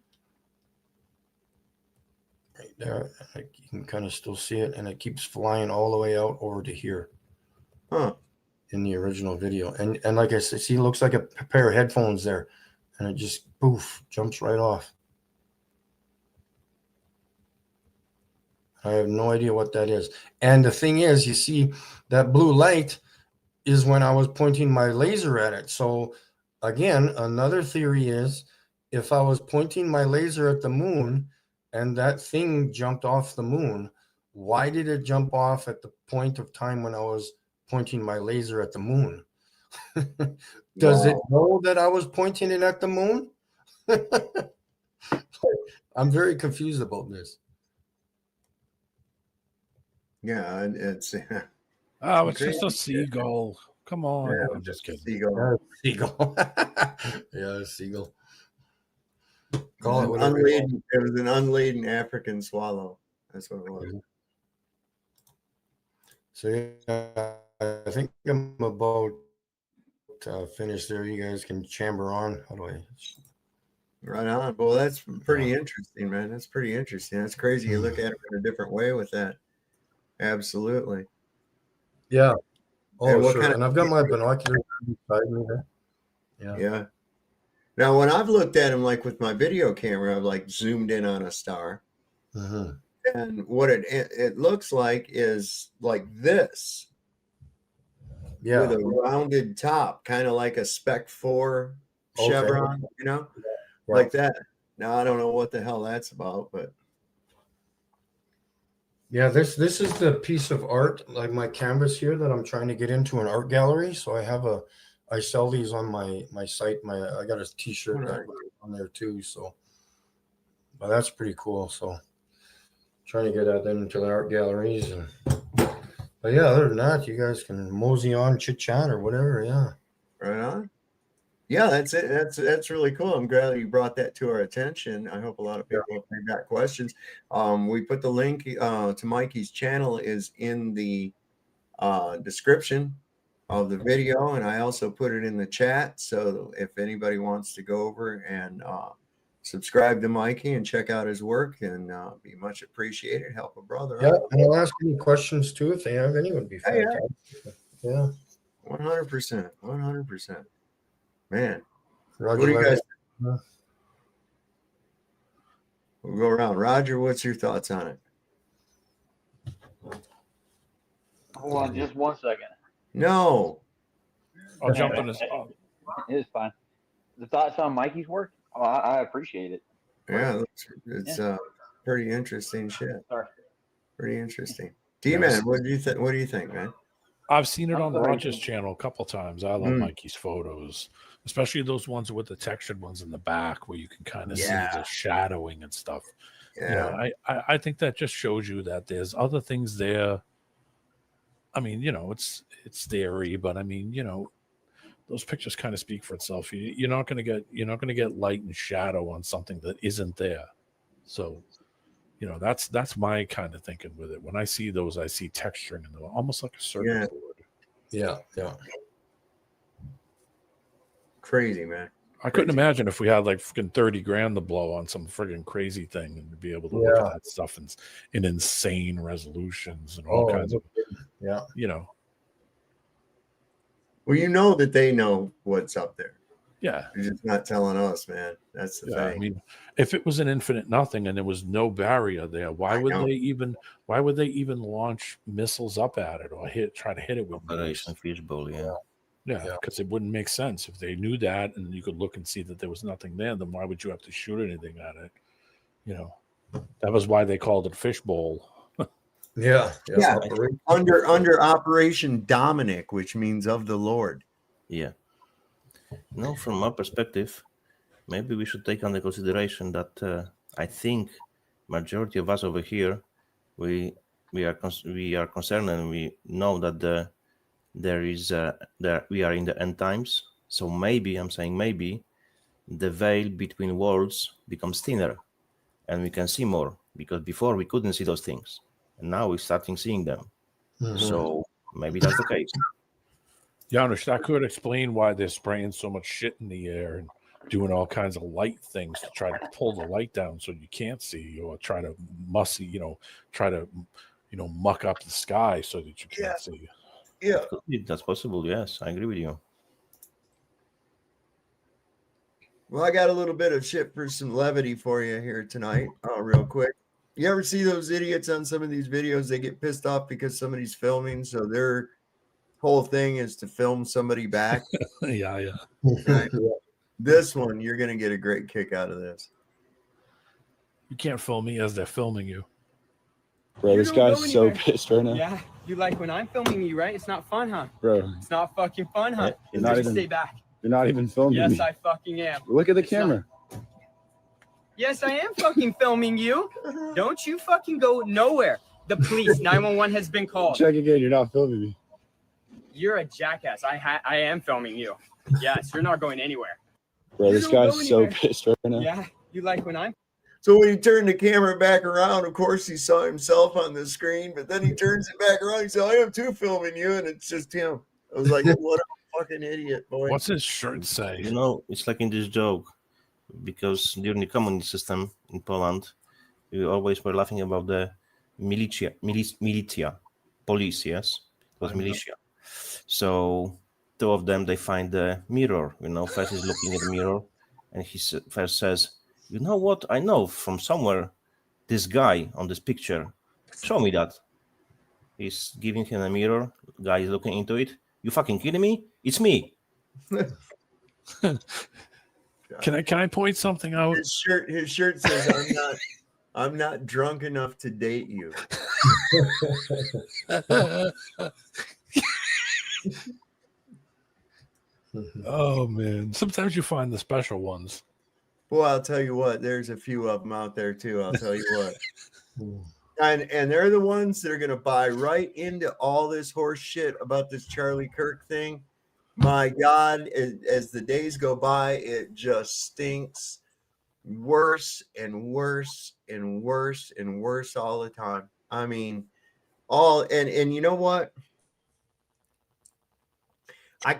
Right there. You can kind of still see it, and it keeps flying all the way out over to here. Huh. In the original video. And like I said, see, it looks like a pair of headphones there, and it just poof jumps right off. I have no idea what that is. And the thing is, you see that blue light is when I was pointing my laser at it. So again, another theory is if I was pointing my laser at the moon and that thing jumped off the moon, why did it jump off at the point of time when I was pointing my laser at the moon? Does it know that I was pointing it at the moon? I'm very confused about this. Yeah, it's oh, it's just a seagull. Come on. Yeah, I'm just kidding. Seagull. Seagull. Yeah, seagull. Call it whatever. It was an unladen African swallow. That's what it was. So yeah, I think I'm about finished there. You guys can chamber on. How do I? Right on. Well, that's pretty interesting, man. That's pretty interesting. That's crazy. You look at it in a different way with that. Absolutely. Yeah. Oh, and sure. And I've got my binoculars beside me there. Yeah. Yeah. Now, when I've looked at them, like with my video camera, I've like zoomed in on a star. Mm-hmm. And what it looks like is like this. Yeah. With a rounded top, kind of like a Spec 4 chevron, you know, like that. Now, I don't know what the hell that's about, but. Yeah, this is the piece of art, like my canvas here that I'm trying to get into an art gallery. So I sell these on my site. I got a t-shirt on there too. So, but that's pretty cool. So trying to get that into the art galleries. But yeah, other than that, you guys can mosey on, chit chat or whatever. Yeah. Right on. Yeah, that's it. That's really cool. I'm glad you brought that to our attention. I hope a lot of people have got questions. We put the link to Mikey's channel is in the description of the video, and I also put it in the chat. So if anybody wants to go over and subscribe to Mikey and check out his work, and be much appreciated. Help a brother. Yeah, and I'll ask any questions too if they have any. Would be fantastic. Yeah. 100%. 100%. Man, Roger, what do you guys? We'll go around. Roger, what's your thoughts on it? Hold on just 1 second. No. I'll jump in this. It's fine. The thoughts on Mikey's work? Oh, I appreciate it. Yeah, it's pretty interesting shit. Sorry. Pretty interesting. D-Man, what do you think? What do you think, man? I've seen it on Roger's channel a couple times. I love Mikey's photos, especially those ones with the textured ones in the back where you can kind of see the shadowing and stuff. Yeah, you know, I think that just shows you that there's other things there. I mean, you know, it's theory, but I mean, you know, those pictures kind of speak for itself. You're not going to get light and shadow on something that isn't there. So, you know, that's my kind of thinking with it. When I see those, I see texturing in them, almost like a circuit board. Yeah. Crazy, man. I couldn't imagine if we had like freaking 30 grand to blow on some friggin' crazy thing and to be able to look at that stuff in insane resolutions and all kinds of, you know. Well, you know that they know what's up there. Yeah. You're just not telling us, man. That's the thing. I mean, if it was an infinite nothing and there was no barrier there, why would they even launch missiles up at it or try to hit it with Operation Fishbowl, Yeah, because it wouldn't make sense. If they knew that and you could look and see that there was nothing there, then why would you have to shoot anything at it? You know, that was why they called it Fishbowl. Yeah. Under Operation Dominic, which means of the Lord. Yeah. No, from my perspective, maybe we should take under consideration that I think majority of us over here, we are concerned and we know that the we are in the end times. So maybe, I'm saying maybe, the veil between worlds becomes thinner, and we can see more, because before we couldn't see those things, and now we're starting seeing them. So maybe that's the case. Janusz, that could explain why they're spraying so much shit in the air and doing all kinds of light things to try to pull the light down so you can't see, or try to muck up the sky so that you can't see. Yeah, That's possible. Yes, I agree with you. Well, I got a little bit of shit for some levity for you here tonight, real quick. You ever see those idiots on some of these videos? They get pissed off because somebody's filming, so their whole thing is to film somebody back. Yeah. Right? This one, you're going to get a great kick out of this. You can't film me as they're filming you. Bro, this guy's so pissed right now. Yeah, you like when I'm filming you, right? It's not fun, huh? Bro, it's not fucking fun, huh? You're not even, stay back. You're not even filming me. Yes, I fucking am. Look at the camera. Yes, I am fucking filming you. Don't you fucking go nowhere. The police, 911 has been called. Check again, you're not filming me. You're a jackass. I am filming you. Yes, you're not going anywhere. Bro, this guy's so pissed right now. Yeah, you like when I'm... So when he turned the camera back around, of course, he saw himself on the screen, but then he turns it back around. He said, I am too filming you, and it's just him. I was like, what a fucking idiot, boy. What's his shirt say? You know, it's like in this joke, because during the communist system in Poland, we always were laughing about the militia, police, yes? It was militia. So two of them, they find the mirror, first he's looking at the mirror, and he first says, you know what, I know from somewhere this guy on this picture, show me that. He's giving him a mirror, guy is looking into it. You fucking kidding me? It's me. Can I point something out? His shirt says, I'm not drunk enough to date you. Oh man, sometimes you find the special ones. Well, I'll tell you what, there's a few of them out there too. I'll tell you what. And they're the ones that are going to buy right into all this horse shit about this Charlie Kirk thing. My God, as the days go by, it just stinks worse and worse and worse and worse all the time. I mean, and you know what? I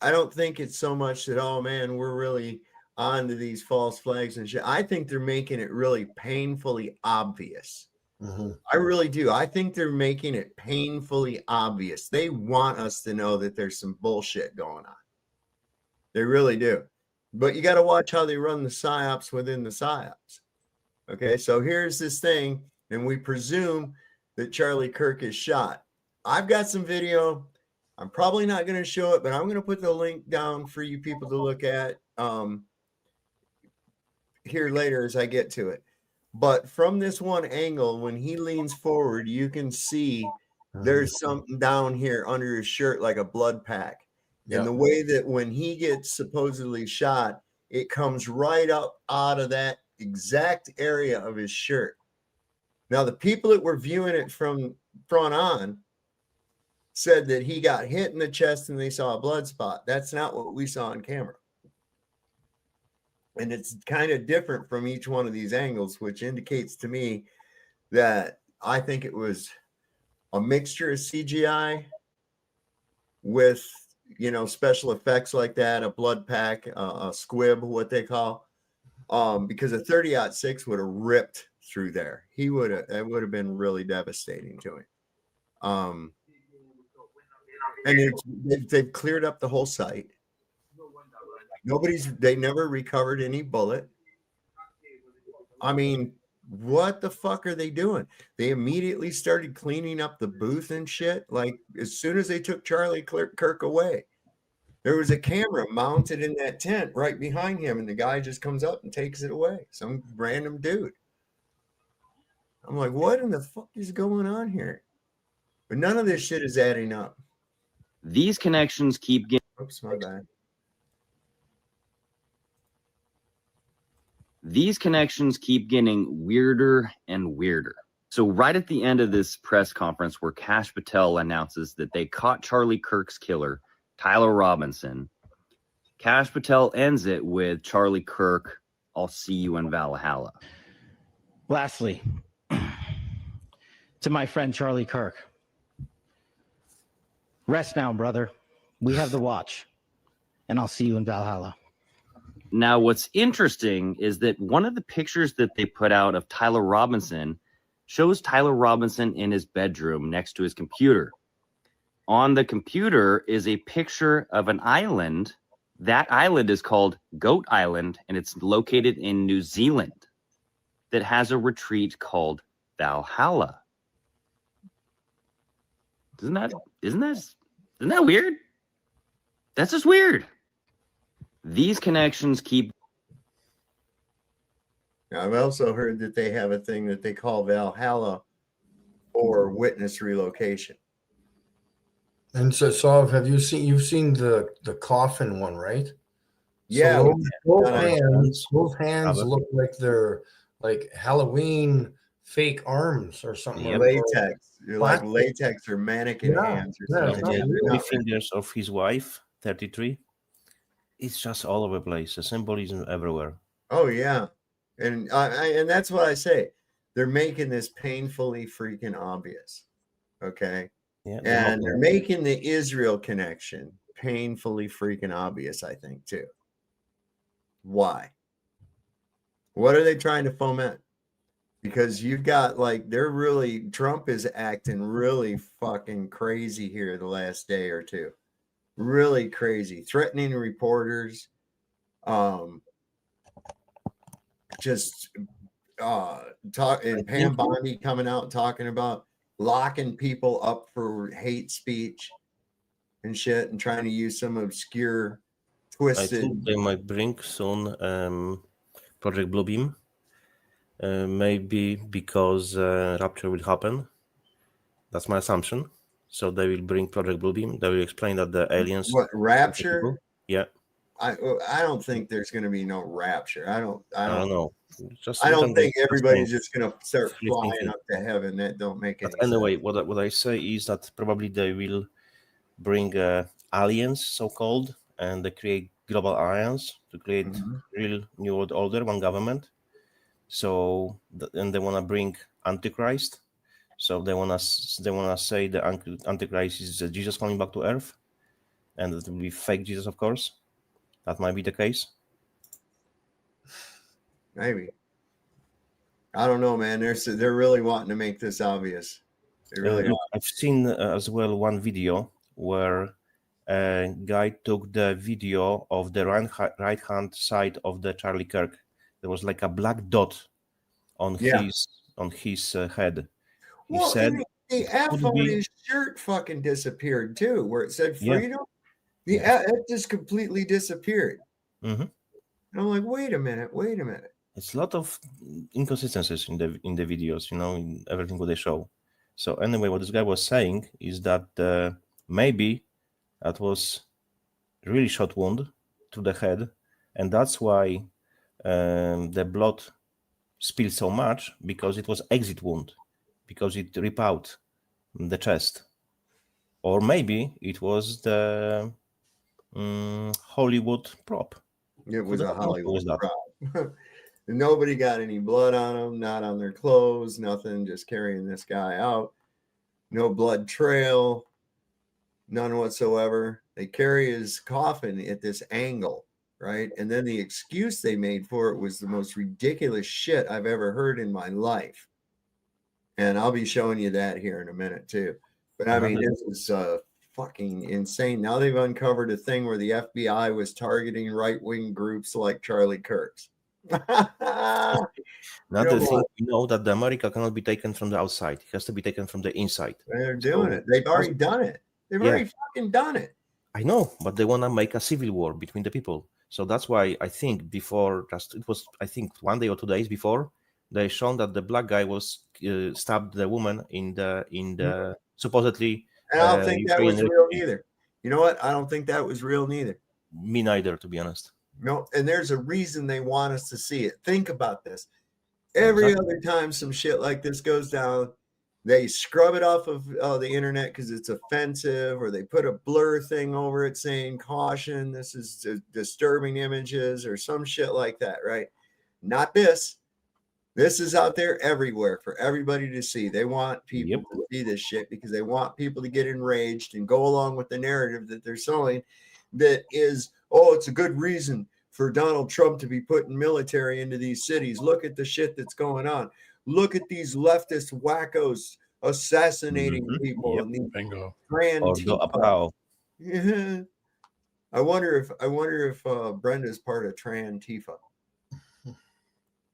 don't think it's so much that, oh man, we're really onto these false flags and shit. I think they're making it really painfully obvious. I really do. I think they're making it painfully obvious. They want us to know that there's some bullshit going on. They really do. But you got to watch how they run the psyops within the psyops. Okay, so here's this thing, and we presume that Charlie Kirk is shot. I've got some video. I'm probably not going to show it, but I'm going to put the link down for you people to look at here later as I get to it. But from this one angle, when he leans forward, you can see there's something down here under his shirt, like a blood pack. Yep. And the way that when he gets supposedly shot, it comes right up out of that exact area of his shirt. Now, the people that were viewing it from front on said that he got hit in the chest and they saw a blood spot. That's not what we saw on camera. And it's kind of different from each one of these angles, which indicates to me that I think it was a mixture of CGI with, special effects like that, a blood pack, a squib, what they call, because a 30-06 would have ripped through there. It would have been really devastating to him. And they've cleared up the whole site. They never recovered any bullet. I mean, what the fuck are they doing? They immediately started cleaning up the booth and shit. Like, as soon as they took Charlie Kirk away, there was a camera mounted in that tent right behind him, and the guy just comes up and takes it away. Some random dude. I'm like, what in the fuck is going on here? But none of this shit is adding up. These connections keep getting... Oops, my bad. These connections keep getting weirder and weirder. So right at the end of this press conference where Kash Patel announces that they caught Charlie Kirk's killer, Tyler Robinson, Kash Patel ends it with Charlie Kirk, I'll see you in Valhalla. Lastly, to my friend Charlie Kirk, rest now, brother. We have the watch, and I'll see you in Valhalla. Now, what's interesting is that one of the pictures that they put out of Tyler Robinson shows Tyler Robinson in his bedroom next to his computer. On the computer is a picture of an island. That island is called Goat Island, and it's located in New Zealand that has a retreat called Valhalla. Isn't that weird? That's just weird. These connections keep. I've also heard that they have a thing that they call Valhalla or witness relocation. And so have you've seen the coffin one, right? Yeah. So those hands look like they're like Halloween fake arms or something. Yeah, latex. You're like latex or mannequin hands or something. The fingers of his wife, 33. It's just all over the place. The symbolism everywhere. Oh yeah, and and that's what I say. They're making this painfully freaking obvious. Okay. Yeah, and they're making the Israel connection painfully freaking obvious, I think, too. Why? What are they trying to foment? Because you've got Trump is acting really fucking crazy here the last day or two. Really crazy. Threatening reporters. And Pam Bondi coming out talking about locking people up for hate speech and shit and trying to use some obscure twisted. I think they might bring soon Project Bluebeam, maybe because Rapture will happen. That's my assumption. So they will bring Project Bluebeam. They will explain that the aliens. What, Rapture? Yeah. I don't think there's going to be no Rapture. I don't know. I don't think everybody's just going to start flying up to heaven. That don't make any sense. Anyway, what I say is that probably they will bring aliens, so-called, and they create global alliance to create real new world order, one government. So, and they want to bring Antichrist. So they want to say the Antichrist is Jesus coming back to Earth, and it will be fake Jesus, of course. That might be the case. Maybe. I don't know, man. They're really wanting to make this obvious. They really look, I've seen as well one video where a guy took the video of the right hand side of the Charlie Kirk. There was like a black dot on his head. He said the F on his shirt fucking disappeared too, where it said freedom. The F just completely disappeared. Mm-hmm. And I'm like, wait a minute. It's a lot of inconsistencies in the videos, in everything what they show. So anyway, what this guy was saying is that maybe that was really shot wound to the head, and that's why the blood spilled so much, because it was exit wound, because it ripped out the chest. Or maybe it was the Hollywood prop. It was a Hollywood prop. Nobody got any blood on them, not on their clothes, nothing, just carrying this guy out. No blood trail, none whatsoever. They carry his coffin at this angle, right? And then the excuse they made for it was the most ridiculous shit I've ever heard in my life. And I'll be showing you that here in a minute too. But I mean, this is fucking insane. Now they've uncovered a thing where the FBI was targeting right-wing groups like Charlie Kirk's. Another thing, that the America cannot be taken from the outside. It has to be taken from the inside. They're doing it. They've already done it. They've already fucking done it. I know, but they want to make a civil war between the people. So that's why I think I think 1 day or 2 days before, they shown that the black guy was stabbed the woman in the supposedly. And I don't think that was real neither. You know what? I don't think that was real neither. Me neither, to be honest. No, and there's a reason they want us to see it. Think about this. Every other time some shit like this goes down, they scrub it off of the internet because it's offensive, or they put a blur thing over it saying caution, this is disturbing images or some shit like that, right? Not this. This is out there everywhere for everybody to see. They want people to see this shit because they want people to get enraged and go along with the narrative that they're selling that is, oh, it's a good reason for Donald Trump to be putting military into these cities. Look at the shit that's going on. Look at these leftist wackos assassinating people. And these grand yeah. I wonder if Brenda's part of Tran-Tifa.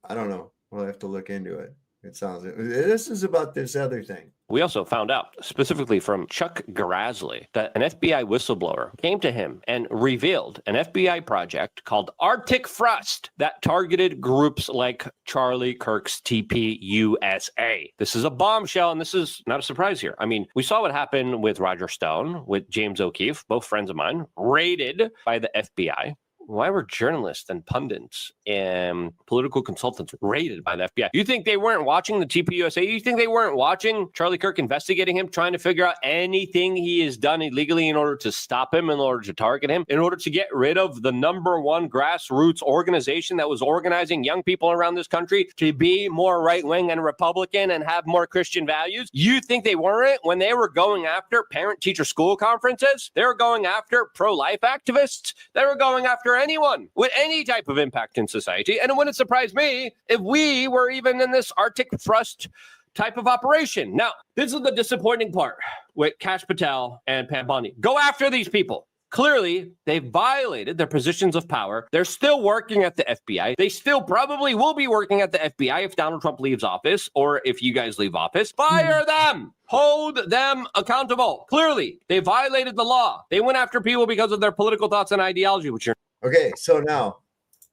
I don't know. We'll have to look into it. It sounds. This is about this other thing. We also found out, specifically from Chuck Grassley, that an FBI whistleblower came to him and revealed an FBI project called Arctic Thrust that targeted groups like Charlie Kirk's TPUSA. This is a bombshell, and this is not a surprise here. I mean, we saw what happened with Roger Stone, with James O'Keefe, both friends of mine, raided by the FBI. Why were journalists and pundits and political consultants raided by the FBI? You think they weren't watching the TPUSA? You think they weren't watching Charlie Kirk investigating him, trying to figure out anything he has done illegally in order to stop him, in order to target him, in order to get rid of the #1 grassroots organization that was organizing young people around this country to be more right-wing and Republican and have more Christian values? You think they weren't when they were going after parent-teacher school conferences? They were going after pro-life activists? They were going after anyone with any type of impact in society. And it wouldn't surprise me if we were even in this Arctic Thrust type of operation. Now, this is the disappointing part with Kash Patel and Pam Bondi. Go after these people. Clearly, they violated their positions of power. They're still working at the FBI. They still probably will be working at the FBI if Donald Trump leaves office, or if you guys leave office. Fire them! Hold them accountable. Clearly, they violated the law. They went after people because of their political thoughts and ideology, which are... Okay, so now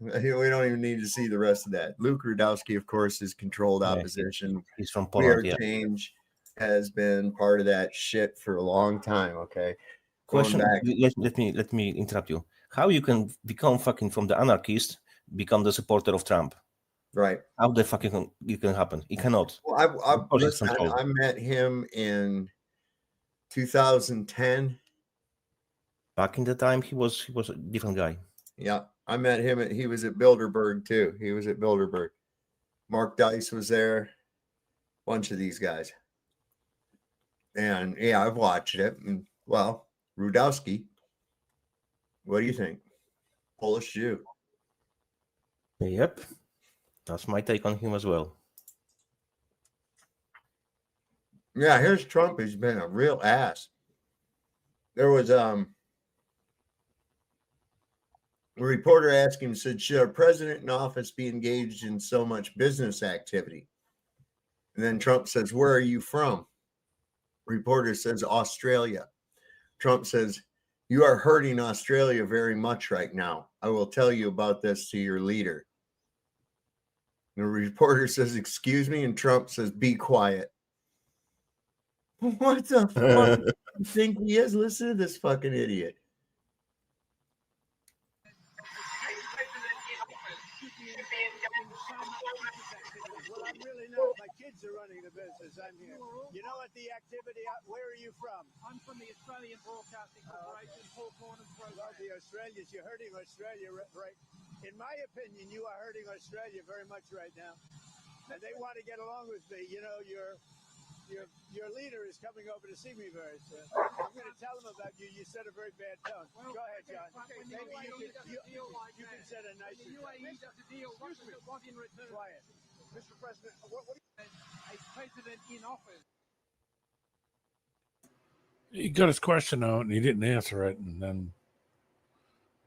we don't even need to see the rest of that. Luke Rudkowski, of course, is controlled opposition. He's from Poland. Fair Change has been part of that shit for a long time. Okay. Question. Let me interrupt you. How you can become fucking from the anarchist, become the supporter of Trump? Right. How the fucking it can happen? It cannot. Well, I met him in 2010. Back in the time, he was a different guy. Yeah, I met him. He was at Bilderberg too. He was at Bilderberg. Mark Dice was there. A bunch of these guys. And yeah, I've watched it. And, well, Rudkowski, what do you think? Polish Jew. Yep, that's my take on him as well. Yeah, here's Trump. He's been a real ass. There was a reporter asked him, said, should a president in office be engaged in so much business activity? And then Trump says, where are you from? Reporter says, Australia. Trump says, you are hurting Australia very much right now. I will tell you about this to your leader. The reporter says, excuse me. And Trump says, be quiet. What the fuck do you think he is? Listen to this fucking idiot. Well, I'm really not. My kids are running the business. I'm here. You know what the activity, where are you from? I'm from the Australian Broadcasting Corporation, Four Corners Program. Well, the Australians, you're hurting Australia, right? In my opinion, you are hurting Australia very much right now. And they want to get along with me. You know, your leader is coming over to see me very soon. I'm going to tell him about you. You set a very bad tone. Well, go ahead, John. Okay, maybe you can set a nicer tone. What in return? Quiet. Mr. President, what do you think? A president in office. He got his question out and he didn't answer it, and then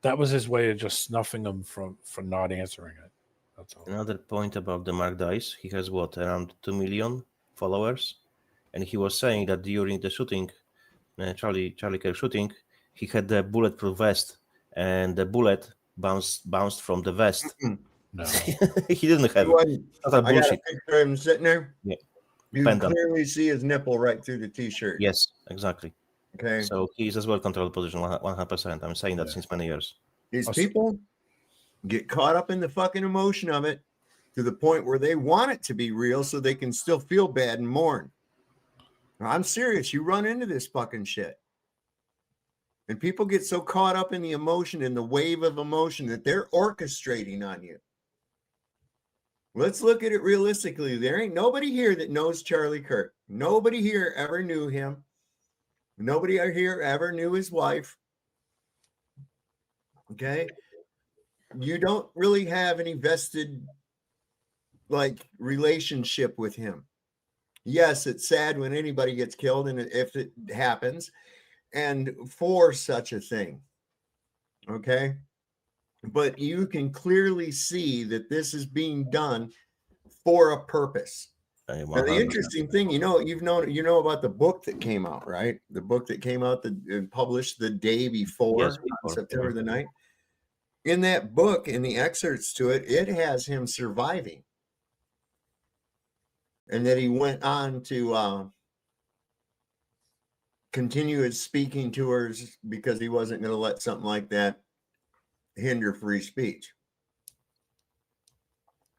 that was his way of just snuffing him for not answering it. That's all. Another point about the Mark Dice, he has what, around 2 million followers, and he was saying that during the shooting, Charlie Kirk shooting, he had the bulletproof vest, and the bullet bounced from the vest. No, he didn't have it. That's I got a picture of him sitting there. Yeah. You can clearly see his nipple right through the t-shirt. Yes, exactly. Okay. So he's as well controlled position 100%. I'm saying that since many years. These people get caught up in the fucking emotion of it. to the point where they want it to be real so they can still feel bad and mourn. I'm serious. You run into this fucking shit. And people get so caught up in the emotion, in the wave of emotion, that they're orchestrating on you. Let's look at it realistically. There ain't nobody here that knows Charlie Kirk. Nobody here ever knew him. Nobody here ever knew his wife. Okay? You don't really have any vested relationship with him. Yes, it's sad when anybody gets killed, and if it happens, and for such a thing. Okay? But you can clearly see that this is being done for a purpose. Now, the interesting thing, you know about the book that came out, right? The book that came out published the day before, on September the 9th. In that book, in the excerpts to it, it has him surviving. And that he went on to continue his speaking tours because he wasn't going to let something like that hinder free speech.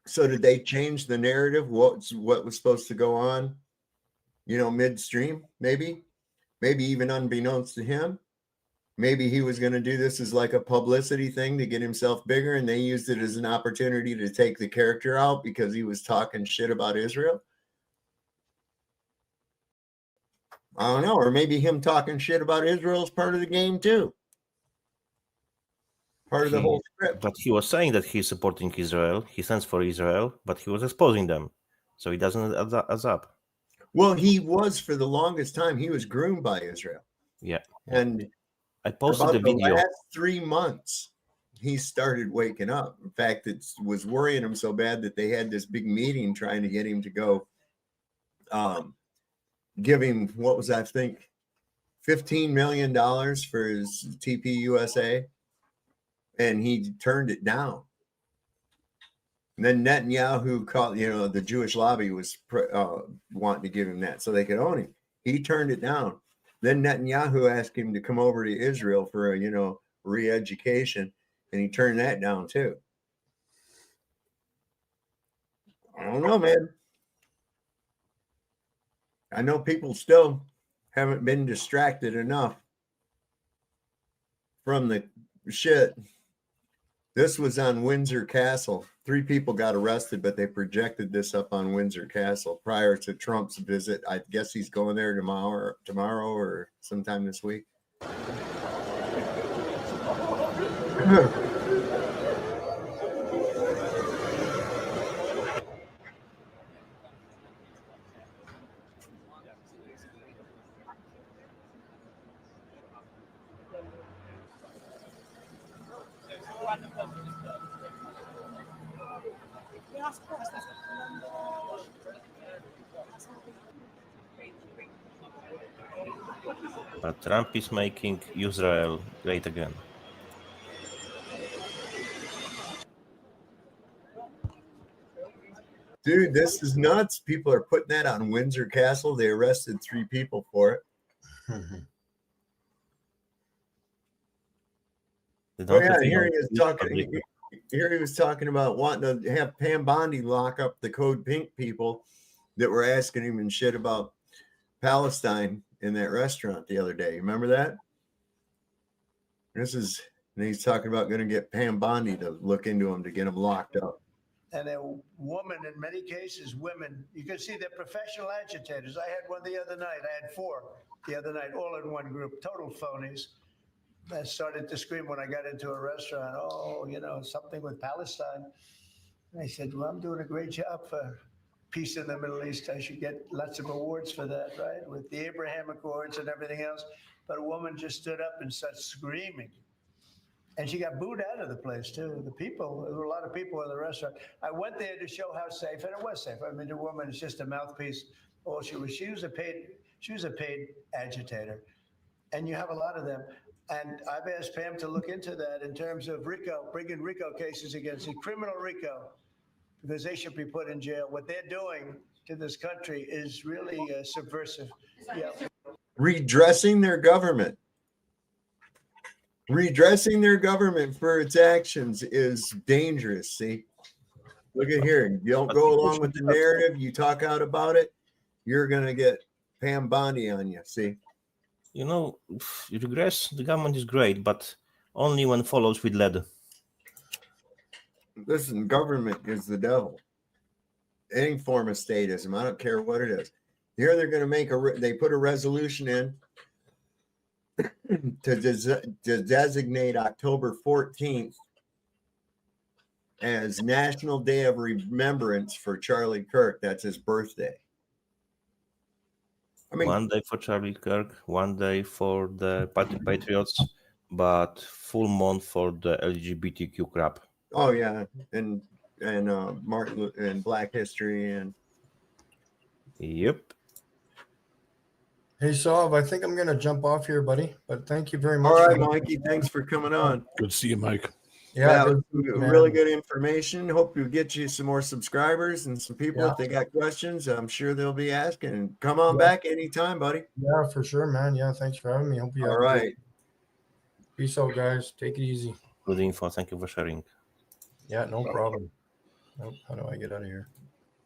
So did they change the narrative? What was supposed to go on, midstream, maybe even unbeknownst to him? Maybe he was going to do this as like a publicity thing to get himself bigger, and they used it as an opportunity to take the character out because he was talking shit about Israel. I don't know. Or maybe him talking shit about Israel is part of the game too. Part of the whole script. But he was saying that he's supporting Israel. He stands for Israel, but he was exposing them. So he doesn't add up. Well, he was for the longest time. He was groomed by Israel. Yeah. And I posted about the video. The last 3 months, he started waking up. In fact, it was worrying him so bad that they had this big meeting trying to get him to go give him, what was I think, $15 million for his TPUSA. And he turned it down. And then Netanyahu called, the Jewish lobby was wanting to give him that so they could own him. He turned it down. Then Netanyahu asked him to come over to Israel for a, re-education, and he turned that down too. I don't know, man. I know people still haven't been distracted enough from the shit. This was on Windsor Castle. 3 people got arrested, but they projected this up on Windsor Castle prior to Trump's visit. I guess he's going there tomorrow or sometime this week. But Trump is making Israel great again. Dude, this is nuts. People are putting that on Windsor Castle. They arrested 3 people for it. Oh, yeah, here he is talking. Here he was talking about wanting to have Pam Bondi lock up the Code Pink people that were asking him and shit about Palestine in that restaurant the other day. Remember that? And he's talking about going to get Pam Bondi to look into him to get him locked up. And a woman, in many cases, women, you can see they're professional agitators. I had one the other night. I had 4 the other night, all in one group, total phonies. I started to scream when I got into a restaurant, something with Palestine. And I said, well, I'm doing a great job for peace in the Middle East. I should get lots of awards for that, right? With the Abraham Accords and everything else. But a woman just stood up and started screaming. And she got booed out of the place, too. There were a lot of people in the restaurant. I went there to show how safe, and it was safe. I mean, the woman is just a mouthpiece. All she was a paid agitator. And you have a lot of them. And I've asked Pam to look into that in terms of bringing RICO cases against the criminal RICO, because they should be put in jail. What they're doing to this country is really subversive. Yeah. Redressing their government. Redressing their government for its actions is dangerous, see? Look at here. You don't go along with the narrative. You talk out about it. You're gonna get Pam Bondi on you. See. You know, regress. The government is great, but only when follows with lead. Listen, government is the devil. Any form of statism. I don't care what it is. Here they're going to make they put a resolution in to designate October 14th as National Day of Remembrance for Charlie Kirk. That's his birthday. I mean, 1 day for Charlie Kirk, 1 day for the Patriots, but full month for the LGBTQ crap. Oh yeah, and Martin and Black History and. Yep. Hey, SOV, I think I'm going to jump off here, buddy. But thank you very much. All right, Mikey. Thanks for coming on. Good to see you, Mike. Yeah, that was really good information. Hope you get you some more subscribers and some people if they got questions. I'm sure they'll be asking. Come on back anytime, buddy. Yeah, for sure, man. Yeah, thanks for having me. Hope you. All right. Peace out, guys. Take it easy. Good info. Thank you for sharing. Yeah, no problem. How do I get out of here?